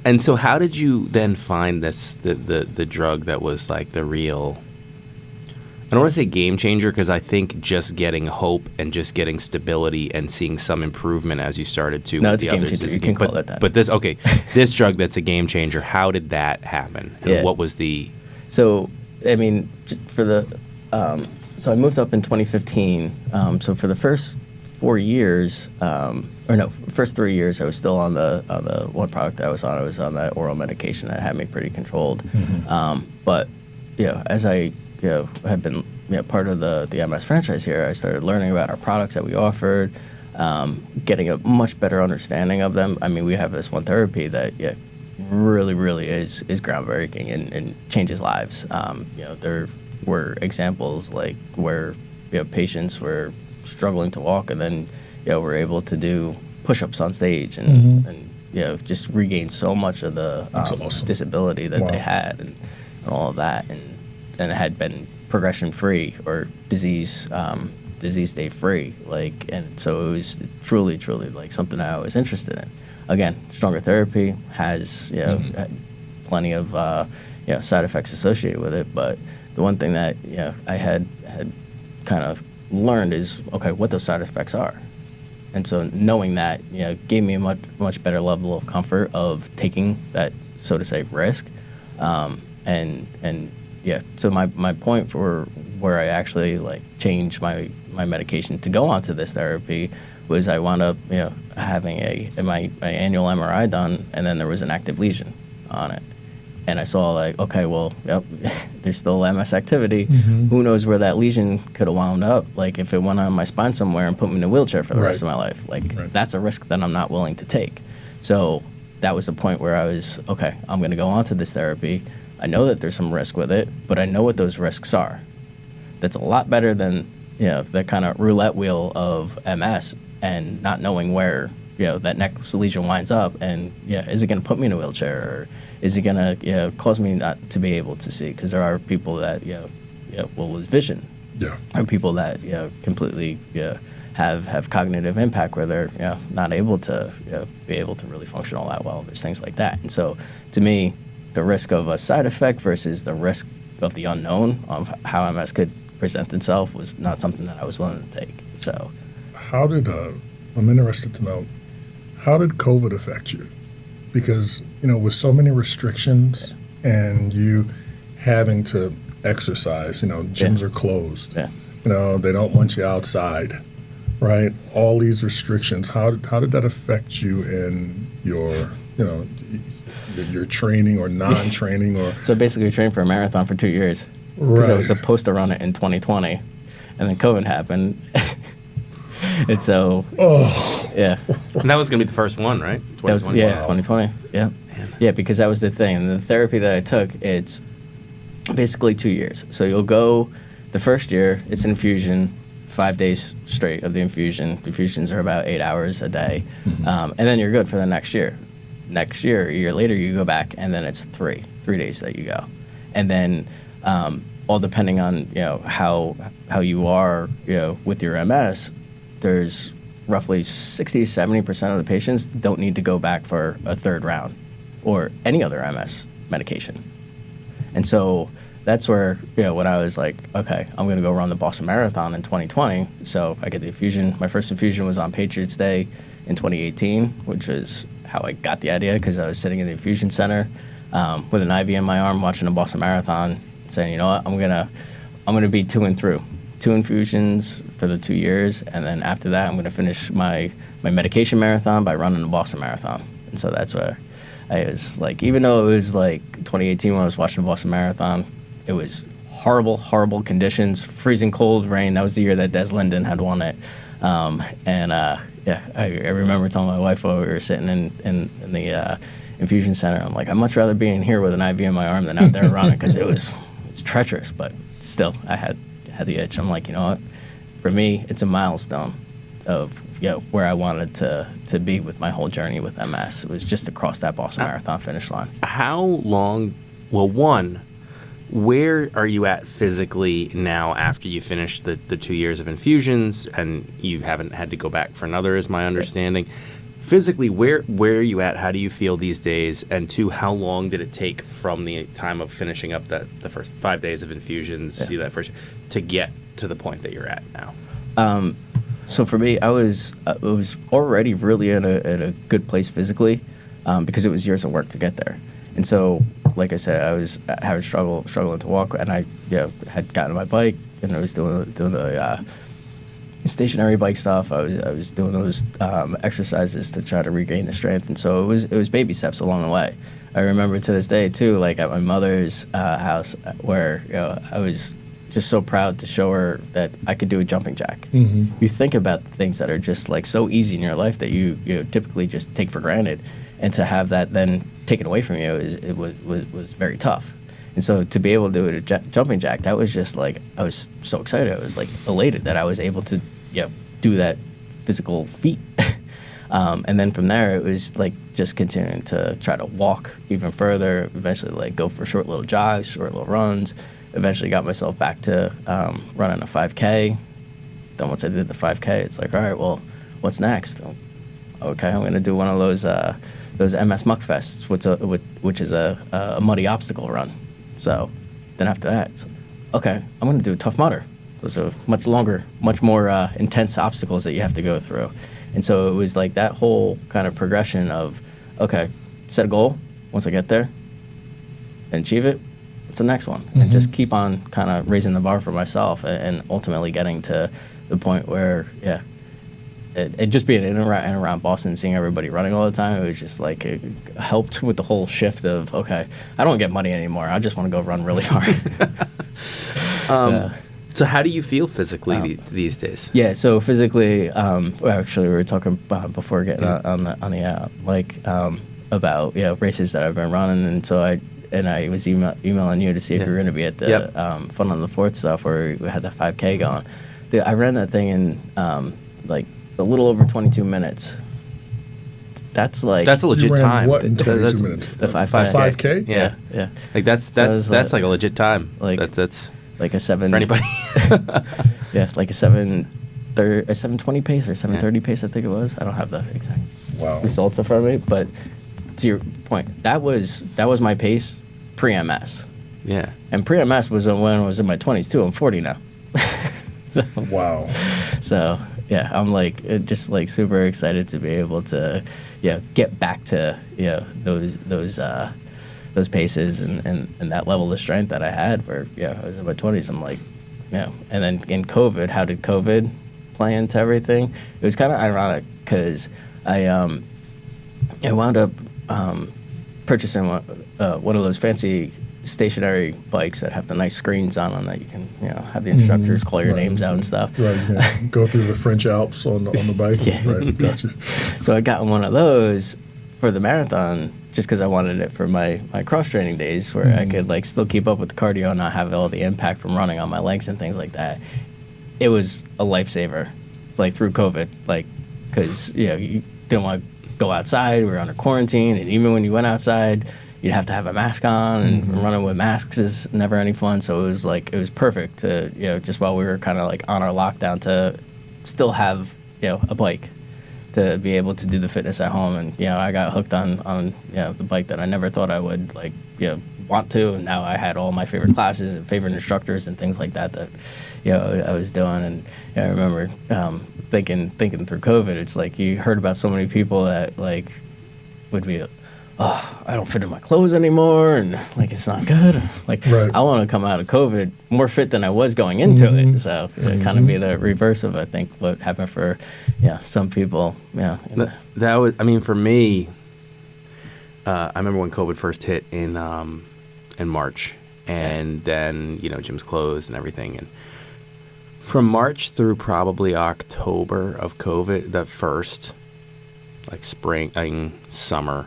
And so, how did you then find the drug that was like the real? I don't want to say game changer, because I think just getting hope and just getting stability and seeing some improvement as you started to. No, with it's the a game others changer. is a You game- can call it that. But this drug that's a game changer. How did that happen? And Yeah. what was the? So, I mean, for the, so I moved up in 2015. So for the first 4 years, first 3 years, I was still on the one product that I was on. I was on that oral medication that had me pretty controlled. But, as I, had been, part of the MS franchise here, I started learning about our products that we offered, getting a much better understanding of them. I mean, we have this one therapy that, really, really is groundbreaking and changes lives. There were examples like where patients were struggling to walk, and then were able to do push-ups on stage and just regain so much of the awesome. disability that Wow. they had and all of that, and it had been progression free or disease state free, and so it was truly like something that I was interested in. Again, stronger therapy has plenty of side effects associated with it, but the one thing that I had kind of learned is what those side effects are, and so knowing that gave me a much better level of comfort of taking that, so to say, risk, So my point for where I actually changed my medication to go onto this therapy was I wound up having my annual MRI done, and then there was an active lesion on it. And I saw there's still MS activity. Who knows where that lesion could have wound up? If it went on my spine somewhere and put me in a wheelchair for the rest of my life, that's a risk that I'm not willing to take. So that was the point where I was, I'm going to go on to this therapy. I know that there's some risk with it, but I know what those risks are. That's a lot better than, the kind of roulette wheel of MS and not knowing where, that next lesion winds up. And, is it going to put me in a wheelchair, or is it going to cause me not to be able to see? Because there are people that, will lose vision. Yeah. And people that, completely, have cognitive impact where they're not able to be able to really function all that well. There's things like that. And so to me, the risk of a side effect versus the risk of the unknown of how MS could present itself was not something that I was willing to take. So How did, I'm interested to know, how did COVID affect you? Because, with so many restrictions and you having to exercise, gyms are closed. Yeah. They don't want you outside, right? All these restrictions, how did that affect you in your, your training or non-training or? So basically we trained for a marathon for 2 years because I was Right. supposed to run it in 2020, and then COVID happened. And so, yeah. And that was going to be the first one, right? That was 2020. 2020. Yeah, yeah, because that was the thing. And the therapy that I took, it's basically 2 years. So you'll go the first year, it's infusion, 5 days straight of the infusion. Infusions are about 8 hours a day, and then you're good for the next year. Next year, a year later, you go back, and then it's 3 days that you go, and then all depending on how you are with your MS, there's roughly 60-70% of the patients don't need to go back for a third round or any other MS medication. And so that's where, when I was like, okay, I'm going to go run the Boston Marathon in 2020. So I get the infusion. My first infusion was on Patriots Day in 2018, which was how I got the idea, because I was sitting in the infusion center with an IV in my arm watching the Boston Marathon, saying, you know what, I'm gonna be 2 and through. 2 infusions for the 2 years, and then after that, I'm going to finish my medication marathon by running the Boston Marathon. And so that's where I was like, even though it was like 2018 when I was watching the Boston Marathon, it was horrible conditions, freezing cold, rain. That was the year that Des Linden had won it. I remember telling my wife while we were sitting in the infusion center, I'm like, I'd much rather be in here with an IV in my arm than out there running, because it's treacherous, but still, I had the itch. I'm like, you know what? For me, it's a milestone of where I wanted to be with my whole journey with MS. It was just to cross that Boston Marathon finish line. How long? Well, one, Where are you at physically now after you finished the 2 years of infusions and you haven't had to go back for another, is my understanding? Physically, where are you at? How do you feel these days? And two, how long did it take from the time of finishing up the first 5 days of infusions, to get to the point that you're at now? So for me, I was already really in a good place physically, because it was years of work to get there. And so, like I said, I was having struggling to walk, and I had gotten my bike, and I was doing the stationary bike stuff. I was doing those exercises to try to regain the strength, and so it was baby steps along the way. I remember to this day too, like at my mother's house, where I was just so proud to show her that I could do a jumping jack. Mm-hmm. You think about things that are just like so easy in your life that you typically just take for granted, and to have that then taken away from you was very tough. And so to be able to do it a jumping jack, that was just like, I was so excited. I was like elated that I was able to do that physical feat. And then from there, it was like just continuing to try to walk even further, eventually like go for short little jogs, short little runs. Eventually got myself back to running a 5K. Then once I did the 5K, it's like, all right, well, what's next? Okay, I'm going to do one of those MS Muck Fests, which is a muddy obstacle run. So then after that, it's, okay, I'm going to do a Tough Mudder. Those are much longer, much more intense obstacles that you have to go through. And so it was like that whole kind of progression of, okay, set a goal. Once I get there and achieve it, what's the next one? Mm-hmm. And just keep on kind of raising the bar for myself, and ultimately getting to the point where, it just being in and around Boston, seeing everybody running all the time, it was just like, it helped with the whole shift of, okay, I don't get money anymore. I just want to go run really hard. So how do you feel physically these days? Yeah, so physically, actually we were talking before getting on the mic about races that I've been running, and so I was emailing you to see if you were going to be at the Fun on the 4th stuff where we had the 5K going. Dude, I ran that thing in like a little over 22 minutes. That's a legit time. What in 22 minutes? The 5K. 5K? Yeah. Like that's like a legit time. Like that's like a 7 for anybody. like a 7:20 pace or 7:30 pace, I think it was. I don't have the exact results in front of me, but to your point, that was my pace pre-MS. Yeah. And pre-MS was when I was in my 20s too. I'm 40 now. Wow. So yeah, I'm like just like super excited to be able to get back to those paces and that level of strength that I had where I was in my 20s. I'm like, and then in COVID, how did COVID play into everything? It was kind of ironic because I wound up purchasing one of those fancy stationary bikes that have the nice screens on them that you can have the instructors call your names out and stuff. Right. Go through the French Alps on the bike. Right. Gotcha. So I got one of those for the marathon just because I wanted it for my cross training days where I could like still keep up with the cardio and not have all the impact from running on my legs and things like that. It was a lifesaver, like through COVID, like because you didn't want to go outside. We were under quarantine, and even when you went outside, you'd have to have a mask on, and running with masks is never any fun. So it was perfect to just while we were kind of like on our lockdown to still have a bike to be able to do the fitness at home. And I got hooked on the bike that I never thought I would want to, and now I had all my favorite classes and favorite instructors and things like that I was doing. And I remember thinking through COVID, it's like you heard about so many people that like would be, oh, I don't fit in my clothes anymore, and like it's not good. Like I want to come out of COVID more fit than I was going into it. So it kind of be the reverse of I think what happened for some people. That was, I mean, for me, I remember when COVID first hit in March, and then gyms closed and everything, and from March through probably October of COVID, the first like spring, summer.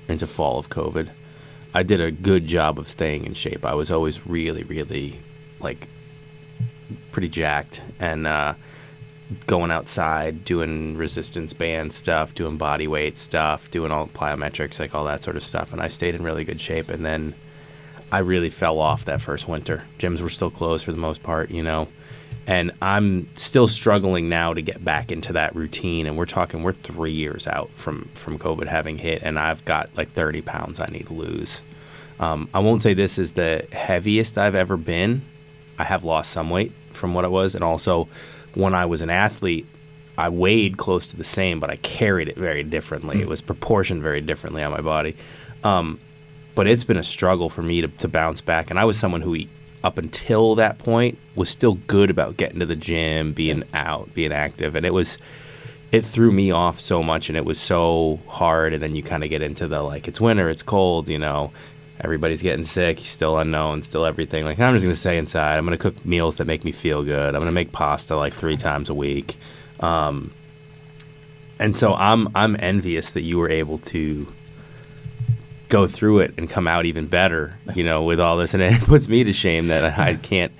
Into fall of COVID, I did a good job of staying in shape. I was always really, really, like, pretty jacked and going outside, doing resistance band stuff, doing body weight stuff, doing all plyometrics, like all that sort of stuff. And I stayed in really good shape. And then I really fell off that first winter. Gyms were still closed for the most part, you know. And I'm still struggling now to get back into that routine. And we're 3 years out from COVID having hit, and I've got like 30 pounds I need to lose. I won't say this is the heaviest I've ever been. I have lost some weight from what it was. And also, when I was an athlete, I weighed close to the same, but I carried it very differently. It was proportioned very differently on my body. But it's been a struggle for me to bounce back. And I was someone who, up until that point, was still good about getting to the gym, being out, being active. And it threw me off so much, and it was so hard. And then you kind of get into the, like, it's winter, it's cold, you know, everybody's getting sick, still unknown, still everything. Like, I'm just going to stay inside. I'm going to cook meals that make me feel good. I'm going to make pasta like 3 times a week. And so I'm envious that you were able to go through it and come out even better, you know, with all this. And it puts me to shame that I can't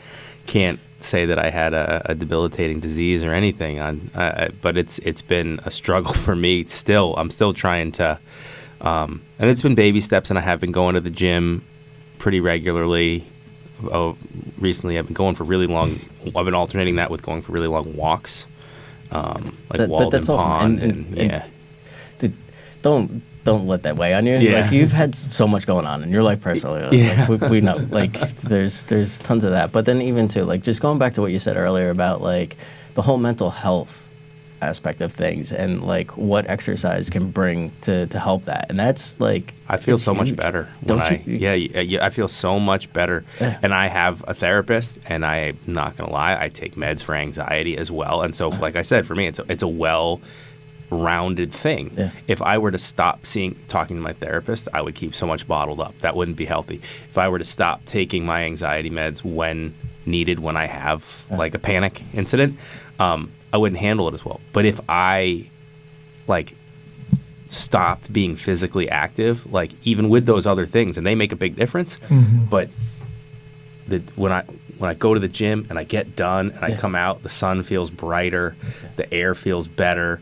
say that I had a debilitating disease or anything. But it's been a struggle for me still. I'm still trying to, and it's been baby steps, and I have been going to the gym pretty regularly. Recently I've been going for really long, I've been alternating that with going for really long walks, like Walden that's awesome. Pond. And dude, don't let that weigh on you. Yeah. Like, you've had so much going on in your life personally. Yeah. Like, we know. Like, there's tons of that. But then even too, like, just going back to what you said earlier about like the whole mental health aspect of things, and like what exercise can bring to help that. And that's like, I feel it's so huge. much better. Don't you? Yeah, I feel so much better. Yeah. And I have a therapist, and I'm not gonna lie, I take meds for anxiety as well. And so, like I said, for me, it's a well-rounded thing. Yeah. If I were to stop talking to my therapist, I would keep so much bottled up. That wouldn't be healthy. If I were to stop taking my anxiety meds when needed, when I have like a panic incident, I wouldn't handle it as well. But if I like stopped being physically active, like even with those other things, and they make a big difference, but when I go to the gym and I get done and I come out, the sun feels brighter, the air feels better,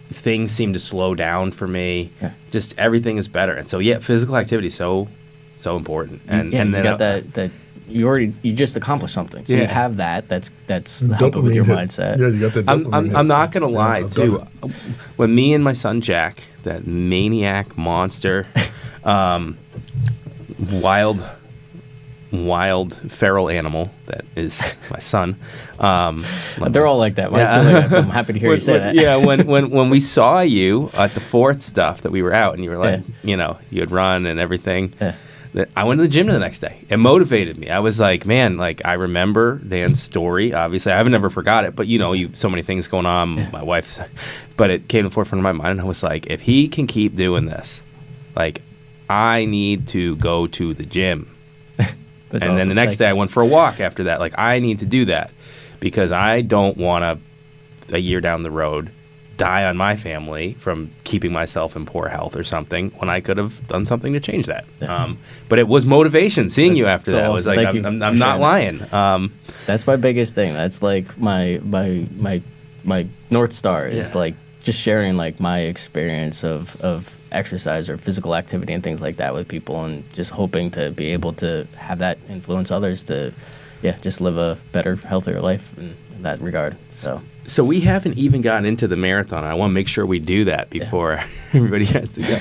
things seem to slow down for me. Just everything is better. And so physical activity is so important. And and then you got that you just accomplished something. So you have that. That's helping with Dopamine your hit. mindset. Yeah, you got that dopamine hit. I'm not gonna lie I've too. done When me and my son Jack, that maniac monster, wild feral animal that is my son. They're all like that. Mine's still like that, so I'm happy to hear you say that. Yeah, when we saw you at the fourth stuff that we were out, and you were like, you know, you had run and everything. Yeah. I went to the gym the next day. It motivated me. I was like, man, like I remember Dan's story. Obviously, I haven't never forgot it. But you know, so many things going on. My wife's, but it came to the forefront of my mind, and I was like, if he can keep doing this, like I need to go to the gym. That's and then awesome. the next day I went for a walk after that. Like, I need to do that because I don't want to, a year down the road, die on my family from keeping myself in poor health or something when I could have done something to change that. But it was motivation seeing you after that. I was like, I'm not lying. That's my biggest thing. That's like my North Star is like just sharing like my experience of exercise or physical activity and things like that with people, and just hoping to be able to have that influence others to just live a better, healthier life in that regard. So we haven't even gotten into the marathon. I want to make sure we do that before everybody has to go.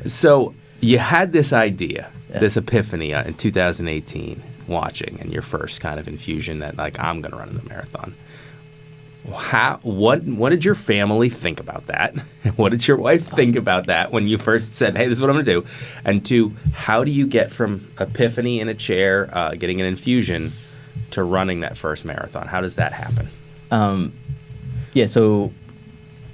So you had this idea, this epiphany in 2018, watching, and your first kind of infusion that like, I'm going to run in the marathon. What did your family think about that? What did your wife think about that when you first said, hey, this is what I'm going to do? And two, how do you get from epiphany in a chair, getting an infusion, to running that first marathon? How does that happen? So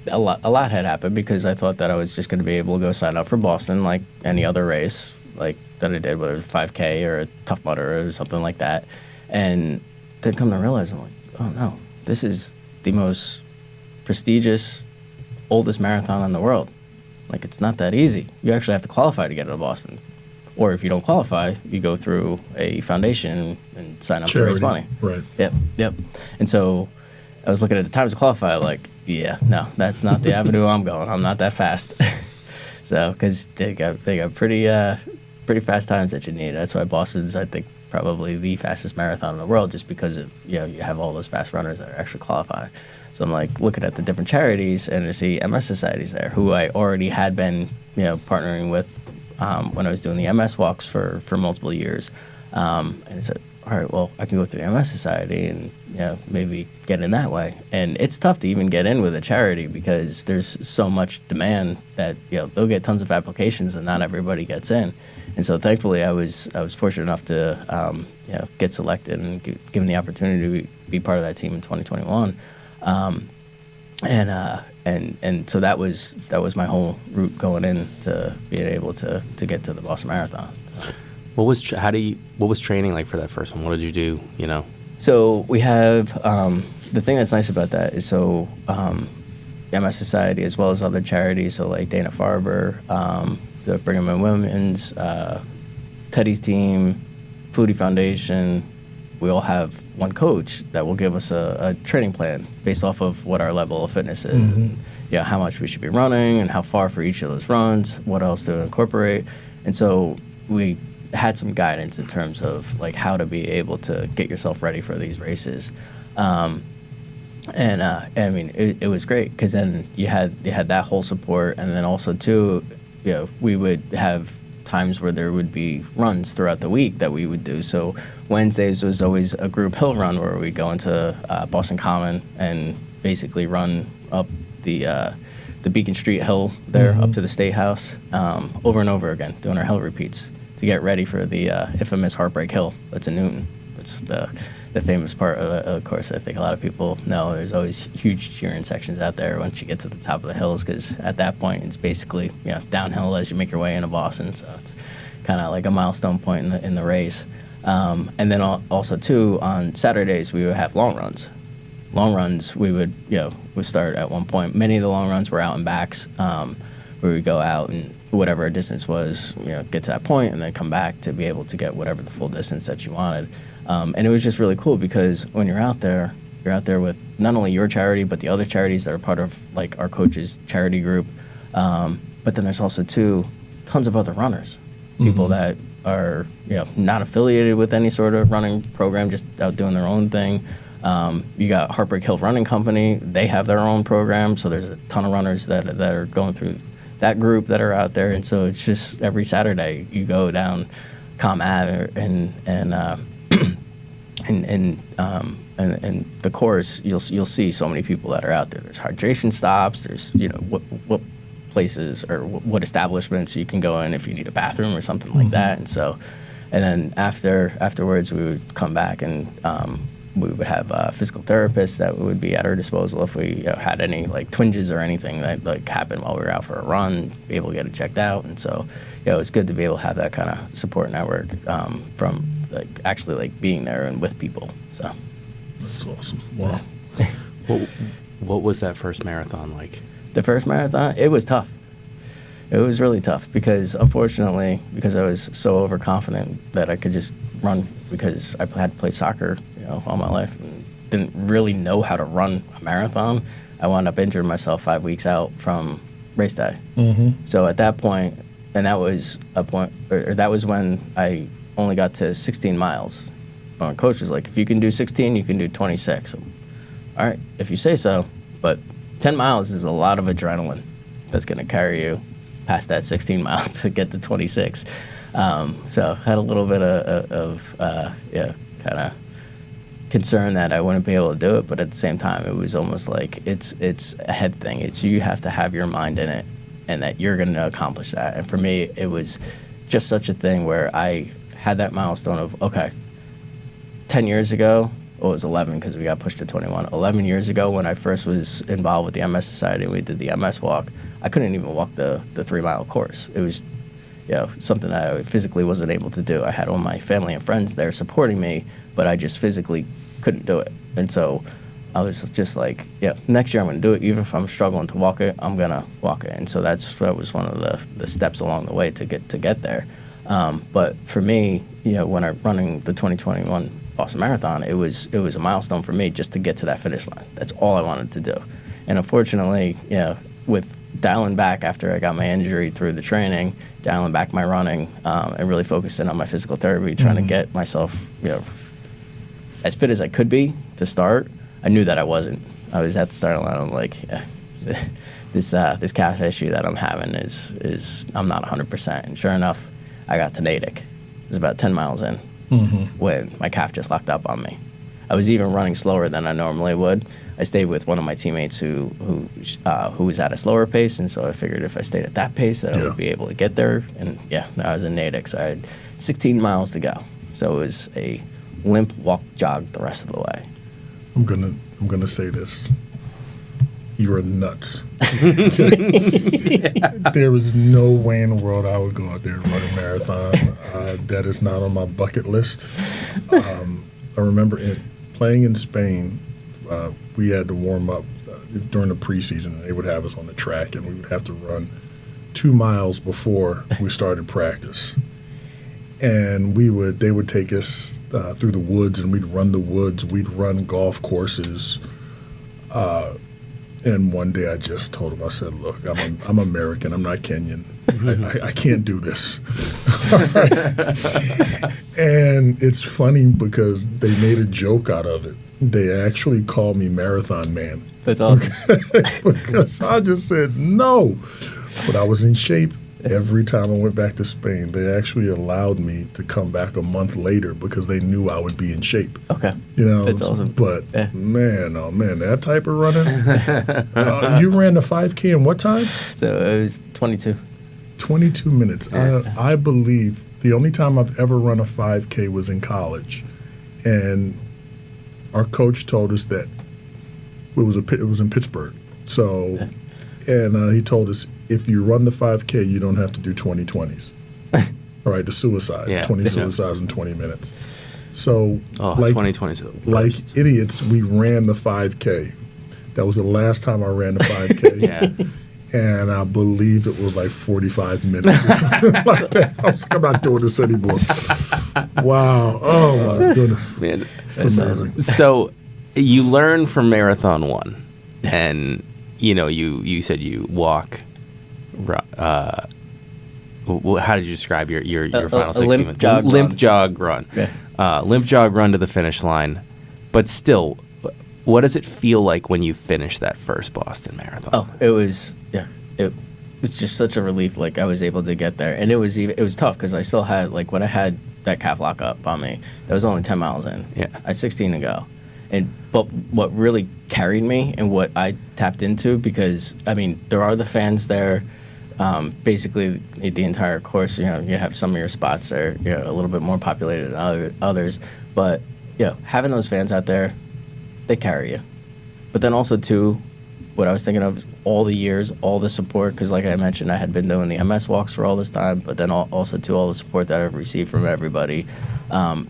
a lot had happened because I thought that I was just going to be able to go sign up for Boston like any other race like that I did, whether it was 5K or a Tough Mudder or something like that. And then come to realize, I'm like, oh no, this is the most prestigious, oldest marathon in the world. Like, it's not that easy. You actually have to qualify to get into Boston. Or if you don't qualify, you go through a foundation and sign up to raise money. Right. Yep. And so I was looking at the times to qualify, like, no, that's not the avenue I'm going. I'm not that fast. So, because they got pretty pretty fast times that you need. That's why Boston's, I think, probably the fastest marathon in the world, just because of, you have all those fast runners that are actually qualifying. So I'm like looking at the different charities and to see MS societies there, who I already had been, partnering with when I was doing the MS walks for multiple years. And I said, all right, well, I can go to the MS Society and maybe get in that way. And it's tough to even get in with a charity because there's so much demand that they'll get tons of applications and not everybody gets in. And so thankfully, I was fortunate enough to get selected and given the opportunity to be part of that team in 2021. And so that was my whole route going into being able to get to the Boston Marathon. What was training like for that first one? What did you do? So we have the thing that's nice about that is MS Society as well as other charities, so like Dana Farber, the Brigham and Women's, Teddy's team, Flutie Foundation. We all have one coach that will give us a training plan based off of what our level of fitness is, and how much we should be running and how far for each of those runs, what else to incorporate, and so we had some guidance in terms of like how to be able to get yourself ready for these races. I mean, it was great because then you had that whole support, and then also too, we would have times where there would be runs throughout the week that we would do. So Wednesdays was always a group hill run where we'd go into Boston Common and basically run up the Beacon Street Hill there up to the State House over and over again, doing our hill repeats to get ready for the infamous Heartbreak Hill that's in Newton. It's the famous part of the course. I think a lot of people know there's always huge cheering sections out there once you get to the top of the hills, because at that point it's basically downhill as you make your way into Boston. So it's kind of like a milestone point in the race. And then also too, on Saturdays we would have long runs. Long runs we would start at one point. Many of the long runs were out in backs where we would go out and whatever our distance was, get to that point and then come back to be able to get whatever the full distance that you wanted. And it was just really cool because when you're out there with not only your charity, but the other charities that are part of like our coach's charity group. But then there's also too, tons of other runners, people that are, not affiliated with any sort of running program, just out doing their own thing. You got Heartbreak Hill Running Company. They have their own program. So there's a ton of runners that are going through that group that are out there. And so it's just every Saturday you go down Com Ave and the course, you'll see so many people that are out there. There's hydration stops. There's what places or what establishments you can go in if you need a bathroom or something like that. And so, and then afterwards we would come back and we would have physical therapists that would be at our disposal if we had any like twinges or anything that like happened while we were out for a run, be able to get it checked out. And so it's good to be able to have that kind of support network from like actually like being there and with people. So that's awesome. Wow. What was that first marathon like? The first marathon, it was tough. It was really tough because unfortunately, because I was so overconfident that I could just run, because I had played soccer all my life and didn't really know how to run a marathon. I wound up injuring myself 5 weeks out from race day. So at that point, and that was a point, or that was when I only got to 16 miles. My coach was like, if you can do 16, you can do 26. So, all right, if you say so. But 10 miles is a lot of adrenaline that's going to carry you past that 16 miles to get to 26. So I had a little bit of kind of concern that I wouldn't be able to do it. But at the same time, it was almost like it's a head thing. It's you have to have your mind in it and that you're going to accomplish that. And for me, it was just such a thing where I had that milestone of, okay, 10 years ago, well, it was 11 because we got pushed to 21. 11 years ago when I first was involved with the MS Society and we did the MS walk, I couldn't even walk the 3-mile course. It was something that I physically wasn't able to do. I had all my family and friends there supporting me, but I just physically couldn't do it. And so I was just like, next year I'm going to do it. Even if I'm struggling to walk it, I'm going to walk it. And so that was one of the steps along the way to get there. But for me, when I'm running the 2021 Boston Marathon, it was a milestone for me just to get to that finish line. That's all I wanted to do. And unfortunately, with dialing back after I got my injury through the training, dialing back my running, and really focusing on my physical therapy, trying to get myself, as fit as I could be to start. I knew that I wasn't. I was at the starting line. I'm like, this calf issue that I'm having is I'm not 100%. And sure enough, I got to Natick. It was about 10 miles in when my calf just locked up on me. I was even running slower than I normally would. I stayed with one of my teammates who was at a slower pace, and so I figured if I stayed at that pace that I would be able to get there. And I was in Natick, so I had 16 miles to go. So it was a limp walk jog the rest of the way. I'm gonna say this. You are nuts. There is no way in the world I would go out there and run a marathon. That is not on my bucket list. I remember playing in Spain. We had to warm up during the preseason. They would have us on the track, and we would have to run 2 miles before we started practice. And they would take us through the woods, and we'd run the woods. We'd run golf courses. And one day I just told him, I said, look, I'm American. I'm not Kenyan. I can't do this. And it's funny because they made a joke out of it. They actually called me Marathon Man. That's awesome. Because I just said no. But I was in shape. Every time I went back to Spain, they actually allowed me to come back a month later because they knew I would be in shape. Okay. That's awesome. But man, oh man, that type of running. You ran the 5K in what time? So it was 22. 22 minutes. I believe the only time I've ever run a 5K was in college, and our coach told us that it was in Pittsburgh. So. Yeah. And he told us, if you run the 5K, you don't have to do 20/20s. All right, the suicides, 20 suicides in 20 minutes. So, 20/20s like idiots, we ran the 5K. That was the last time I ran the 5K. And I believe it was like 45 minutes or something like that. I was like, I'm not doing this anymore. Wow. Oh, my goodness. Man, it's amazing. So you learn from Marathon 1, and you said you walk. How did you describe your final 60 minutes? Limp jog run. Yeah. Limp jog run to the finish line. But still, what does it feel like when you finish that first Boston Marathon? Oh, it was just such a relief. Like, I was able to get there, and it was tough because I still had, like, when I had that calf lock up on me, that was only 10 miles in. Yeah, I had 16 to go. But what really carried me and what I tapped into, because, I mean, there are the fans there, basically the entire course. You have some of your spots that are a little bit more populated than others. But, having those fans out there, they carry you. But then also, too, what I was thinking of is all the years, all the support, because like I mentioned, I had been doing the MS walks for all this time, but then also, too, all the support that I've received from everybody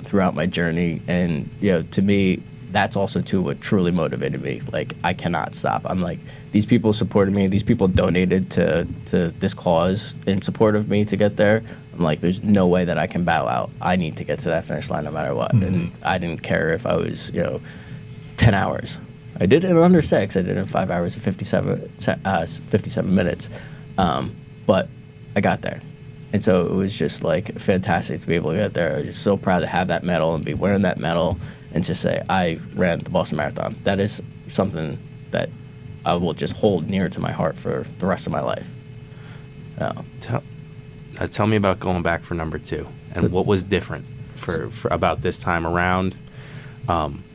throughout my journey. And, to me, that's also, too, what truly motivated me. Like, I cannot stop. I'm like, these people supported me. These people donated to this cause in support of me to get there. I'm like, there's no way that I can bow out. I need to get to that finish line no matter what. Mm-hmm. And I didn't care if I was, 10 hours. I did it in under 6. I did it in 5 hours and 57 minutes. But I got there. And so it was just, like, fantastic to be able to get there. I was just so proud to have that medal and be wearing that medal and just say, I ran the Boston Marathon. That is something that I will just hold near to my heart for the rest of my life. Tell me about going back for number 2 and what was different for about this time around.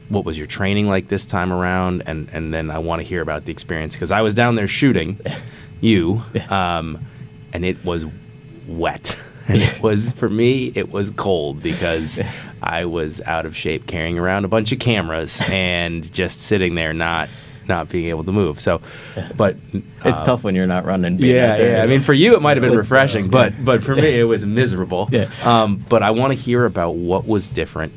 What was your training like this time around? And then I want to hear about the experience, because I was down there shooting you, and it was wet. And it was, for me, it was cold because I was out of shape carrying around a bunch of cameras and just sitting there not being able to move. So, but it's tough when you're not running. Yeah. I mean, for you it might have been refreshing, but for me it was miserable. But I want to hear about what was different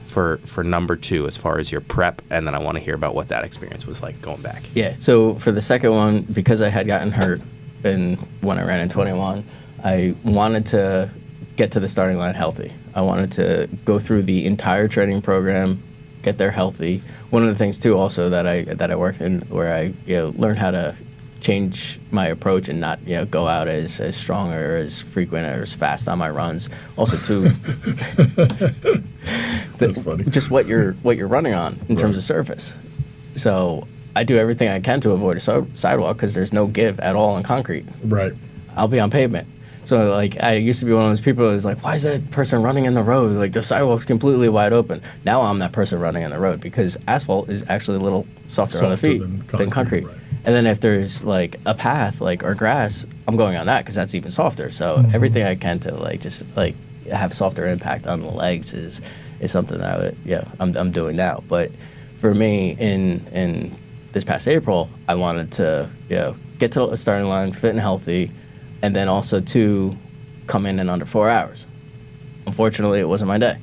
for number 2 as far as your prep, and then I want to hear about what that experience was like going back. Yeah. So for the second one, because I had gotten hurt when I ran in 21. I wanted to get to the starting line healthy. I wanted to go through the entire training program, get there healthy. One of the things too, also that I worked in, where I learned how to change my approach and not go out as strong or as frequent or as fast on my runs. Also, too, That's funny. just what you're running on in terms of surface. So I do everything I can to avoid a sidewalk because there's no give at all in concrete. Right. I'll be on pavement. So, like, I used to be one of those people who's like, why is that person running in the road? Like, the sidewalk's completely wide open. Now I'm that person running in the road because asphalt is actually a little softer on the feet than concrete. Right. And then if there's, like, a path, like, or grass, I'm going on that because that's even softer. So everything I can to, like, just, like, have softer impact on the legs is something that I'm doing now. But for me, in this past April, I wanted to, get to the starting line, fit and healthy, and then also to come in under 4 hours. Unfortunately, it wasn't my day.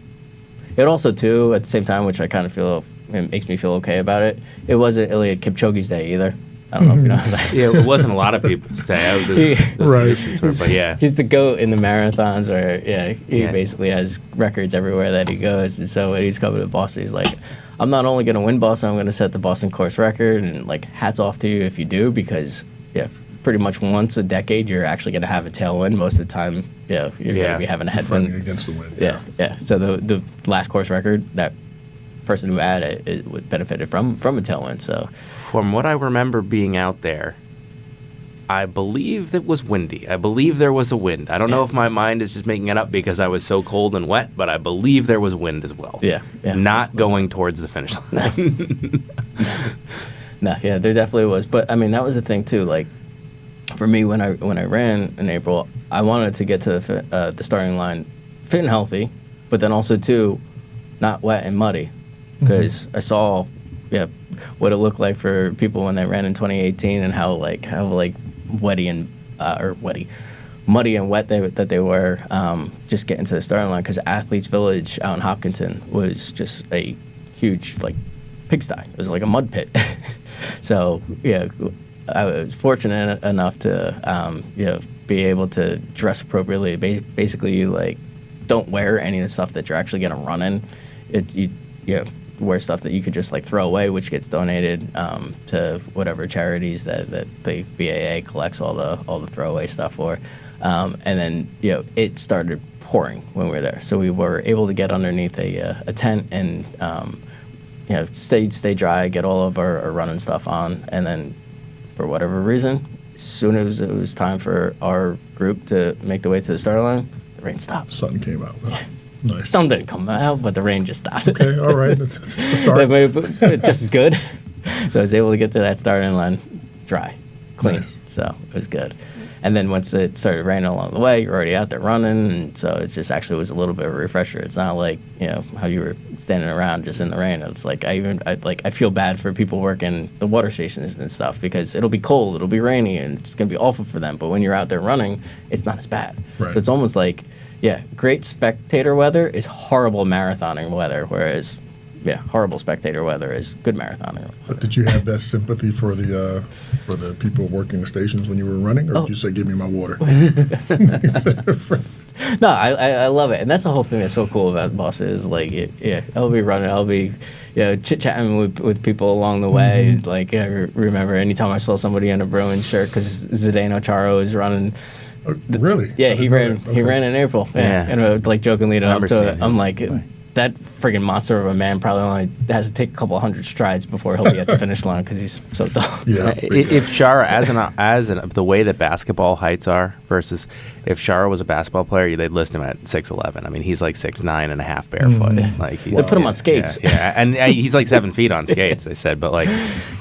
It also, too, at the same time, which I kind of feel, it makes me feel okay about it, it wasn't Eliud Kipchoge's day either. I don't know if you know that. Yeah, it wasn't a lot of people's day. Right. But yeah. He's the GOAT in the marathons, or he basically has records everywhere that he goes. And so when he's coming to Boston, he's like, I'm not only going to win Boston, I'm going to set the Boston course record. And, like, hats off to you if you do, because, pretty much once a decade, you're actually going to have a tailwind. Most of the time, you're going to be having a headwind. Fighting against the wind. Yeah. So the last course record, that person who had it benefited from a tailwind. So From what I remember being out there, I believe it was windy. I believe there was a wind. I don't know if my mind is just making it up because I was so cold and wet, but I believe there was wind as well. Yeah. Not going towards the finish line. No, there definitely was. But I mean, that was the thing too. Like, for me, when I ran in April, I wanted to get to the starting line fit and healthy, but then also too, not wet and muddy, because I saw what it looked like for people when they ran in 2018 and how muddy and wet that they were just getting to the starting line, because Athletes Village out in Hopkinton was just a huge pigsty. It was like a mud pit. So I was fortunate enough to be able to dress appropriately. Basically, don't wear any of the stuff that you're actually going to run in. You wear stuff that you could just throw away, which gets donated to whatever charities that the BAA collects all the throwaway stuff for. And then it started pouring when we were there, so we were able to get underneath a tent and stay dry, get all of our running stuff on, and then for whatever reason, as soon as it was time for our group to make the way to the start line, the rain stopped. Sun came out. Nice. Sun didn't come out, but the rain just stopped. Okay, all right. It's a start. Just as good. So I was able to get to that starting line dry, clean. Nice. So it was good. And then once it started raining along the way, you're already out there running, and so it just actually was a little bit of a refresher. It's not like how you were standing around just in the rain. It's like I feel bad for people working the water stations and stuff, because it'll be cold, it'll be rainy, and it's gonna be awful for them. But when you're out there running, it's not as bad. Right. So it's almost like great spectator weather is horrible marathoning weather, whereas horrible spectator weather is good marathoning weather. But did you have that sympathy for the people working the stations when you were running, or did you say, "Give me my water"? No, I love it, and that's the whole thing that's so cool about Boston is I'll be running, I'll be chit chatting with people along the way. I remember anytime I saw somebody in a Bruins shirt, because Zdeno Chara was running. Really? Yeah, he ran in April. Yeah. And jokingly up to it, I'm like, that friggin' monster of a man probably only has to take a couple 100 strides before he'll be at the finish line, because he's so tall. Yeah. If Chara, the way that basketball heights are versus if Chara was a basketball player, they'd list him at 6'11". I mean, he's 6'9" and a half barefoot. They put him on skates. Yeah, and he's 7 feet on skates. They said, but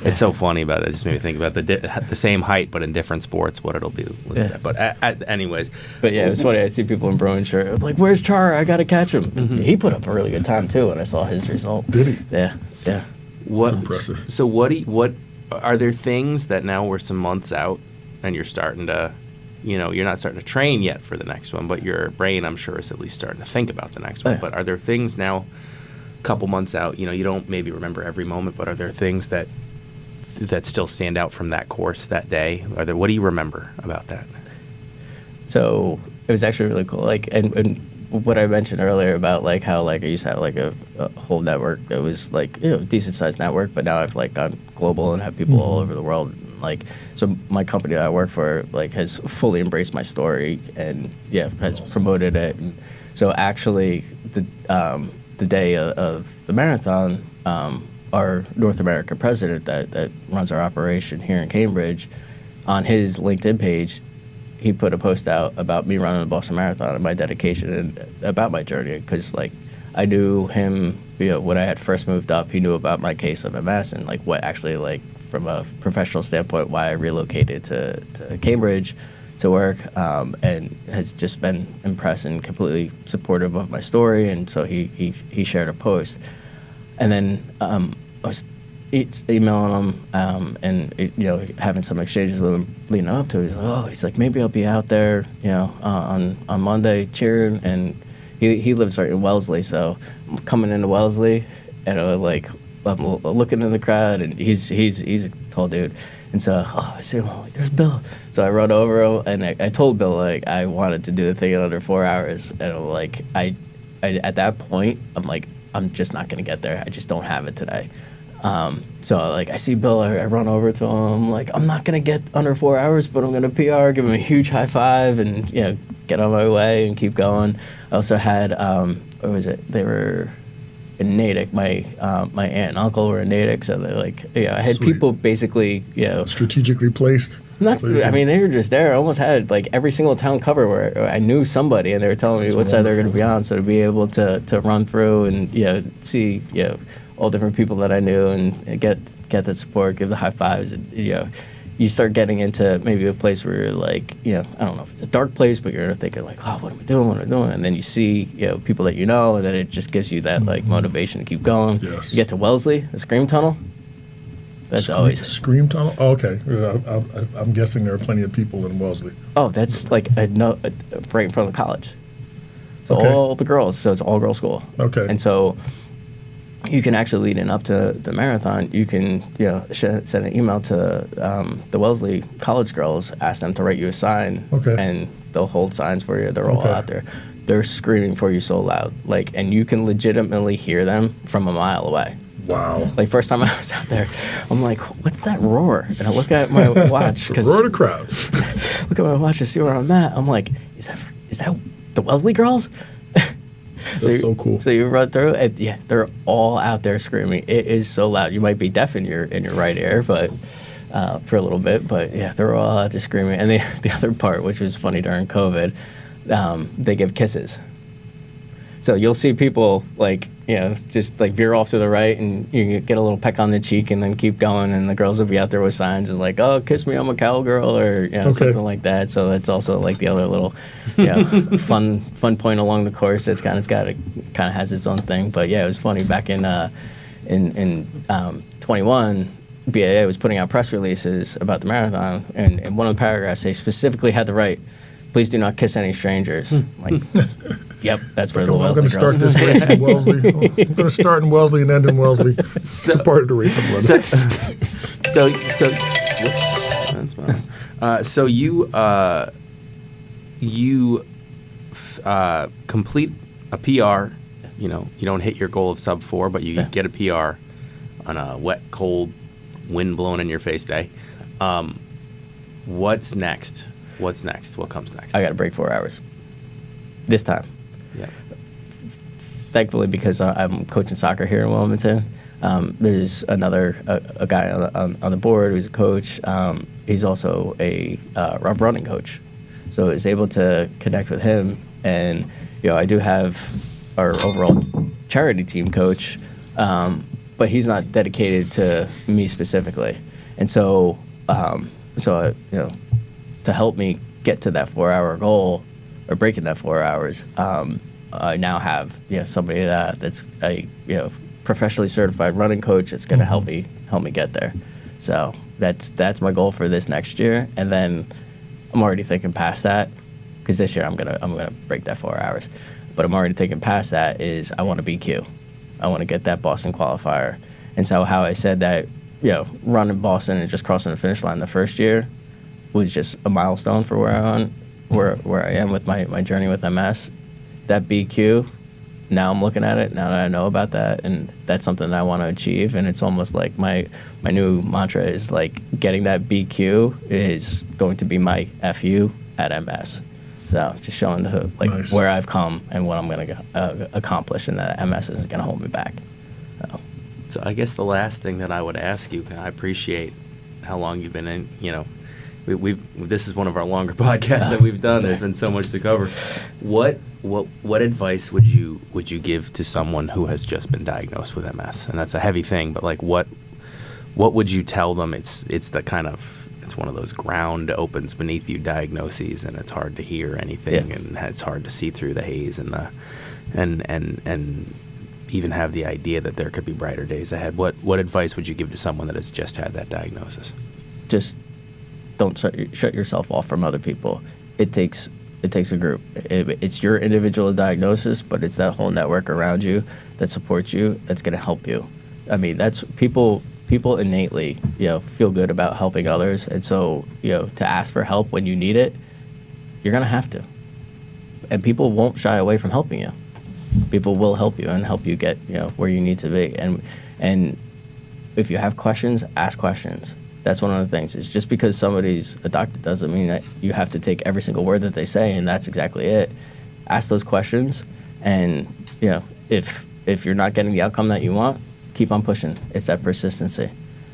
it's so funny about it. It just made me think about the same height but in different sports, what it'll be listed at. But anyways. But it was funny. I'd see people in Bruins shirt. I'm like, "Where's Chara? I gotta catch him." He put up a really good time too when I saw his result. Did he? Yeah. What? That's impressive. So what are there things that now we're some months out and you're starting to, you're not starting to train yet for the next one, but your brain, I'm sure, is at least starting to think about the next one. Yeah. But are there things now, a couple months out, you don't maybe remember every moment, but are there things that still stand out from that course that day? What do you remember about that? So it was actually really cool. And what I mentioned earlier about how I used to have a whole network that was decent sized network, but now I've gone global and have people all over the world. Like, so my company that I work for, like, has fully embraced my story and has promoted it. And so actually, the day of the marathon, our North America president that runs our operation here in Cambridge, on his LinkedIn page, he put a post out about me running the Boston Marathon and my dedication and about my journey, because like I knew him, when I had first moved up, he knew about my case of MS and like what actually, like from a professional standpoint, why I relocated to Cambridge to work, and has just been impressed and completely supportive of my story. And so he shared a post, and then I was emailing him and having some exchanges with him leading up to it. He's like, maybe I'll be out there, on Monday cheering. And he lives right in Wellesley, so I'm coming into Wellesley, and I'm looking in the crowd, and he's a tall dude. And so I see him, I'm like, there's Bill. So I run over him, and I told Bill, like, I wanted to do the thing in under 4 hours. And I'm like, I at that point, I'm like, I'm just not going to get there. I just don't have it today. So like I see Bill, I run over to him. I'm like, I'm not going to get under 4 hours, but I'm going to PR, give him a huge high five, and, get on my way and keep going. I also had, what was it? They were in Natick. My aunt and uncle were in Natick, so they I had Sweet. People basically, Strategically placed. They were just there. I almost had like every single town cover where I knew somebody, and they were telling me what side they were going to be on. So to be able to run through and see all different people that I knew and get that support, give the high fives, and you start getting into maybe a place where you're like, I don't know if it's a dark place, but you're thinking like, oh, what am I doing? And then you see people that and then it just gives you that like motivation to keep going. Yes. You get to Wellesley, the Scream Tunnel. That's always Scream Tunnel. Oh, okay, I'm guessing there are plenty of people in Wellesley. Oh, that's like right in front of the college. So Okay. all the girls, so it's all girl school. Okay. And so you can actually lead in up to the marathon. You can send an email to the Wellesley college girls, ask them to write you a sign, Okay. and they'll hold signs for you. They're all Okay. out there. They're screaming for you so loud, and you can legitimately hear them from a mile away. Wow. Like first time I was out there, I'm like, what's that roar? And I look at my watch because Roar the crowd. look at my watch to see where I'm at. I'm like, is that the Wellesley girls? That's so cool. So you run through, and they're all out there screaming. It is so loud. You might be deaf in your right ear, but for a little bit. But they're all out there screaming. And the other part, which was funny during COVID, they give kisses. So you'll see people just like veer off to the right, and you get a little peck on the cheek, and then keep going. And the girls will be out there with signs and like, "Oh, kiss me, I'm a cowgirl," or something like that. So that's also like the other little, fun point along the course. That's kind of has its own thing. But it was funny back in 21. BAA was putting out press releases about the marathon, and in one of the paragraphs they specifically had to write, "Please do not kiss any strangers." Like, yep, that's for the I'm Wellesley going to girls. start this race in Wellesley. I'm going to start in Wellesley and end in Wellesley. It's a part of the race, brother. That's fine. So you complete a PR. You don't hit your goal of sub 4, but you get a PR on a wet, cold, wind blowing in your face day. What's next? What comes next? I got to break 4 hours this time. Yeah. Thankfully, because I'm coaching soccer here in Wilmington, there's another a guy on the board who's a coach. He's also a running coach, so I was able to connect with him. And I do have our overall charity team coach, but he's not dedicated to me specifically. And so to help me get to that 4 hour goal or breaking that 4 hours, I now have somebody that's a professionally certified running coach that's going to help me get there. So that's my goal for this next year, and then I'm already thinking past that, because this year I'm gonna break that 4 hours, but I'm already thinking past that is I want to BQ. I want to get that Boston qualifier. And so how I said that running Boston and just crossing the finish line the first year was just a milestone for where I am with my journey with MS. That BQ now I'm looking at it, now that I know about that, and that's something that I want to achieve. And it's almost like my new mantra is like getting that BQ is going to be my FU at MS. So just showing Nice. where I've come and what I'm going to accomplish, and that MS isn't going to hold me back. So I guess the last thing that I would ask you, I appreciate how long you've been in, this is one of our longer podcasts that we've done. There's been so much to cover. What advice would you give to someone who has just been diagnosed with MS? And that's a heavy thing, but like what would you tell them? It's one of those ground opens beneath you diagnoses, and it's hard to hear anything, and it's hard to see through the haze and even have the idea that there could be brighter days ahead. What advice would you give to someone that has just had that diagnosis? Just don't shut yourself off from other people. It takes a group. It's your individual diagnosis, but it's that whole network around you that supports you that's going to help you. I mean, that's people innately, feel good about helping others, and so to ask for help when you need it, you're going to have to. And people won't shy away from helping you. People will help you and help you get where you need to be. And if you have questions, ask questions. That's one of the things. It's just because somebody's a doctor doesn't mean that you have to take every single word that they say, and that's exactly it. Ask those questions, and if you're not getting the outcome that you want, keep on pushing. It's that persistency,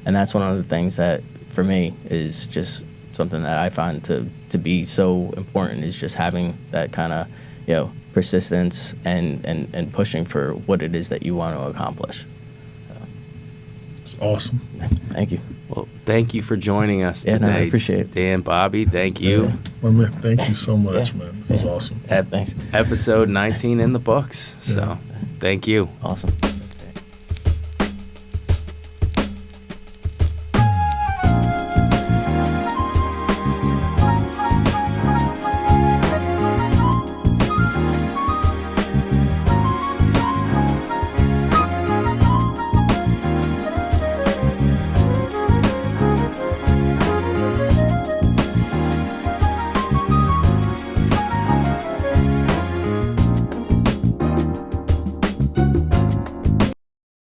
and that's one of the things that for me is just something that I find to be so important, is just having that kind of persistence and pushing for what it is that you want to accomplish. It's awesome. Thank you. Well, thank you for joining us today. No, I appreciate it. Dan, Bobby, thank you. Yeah. Well, man, thank you so much, man. This is awesome. Thanks. Episode 19 in the books. So, thank you. Awesome.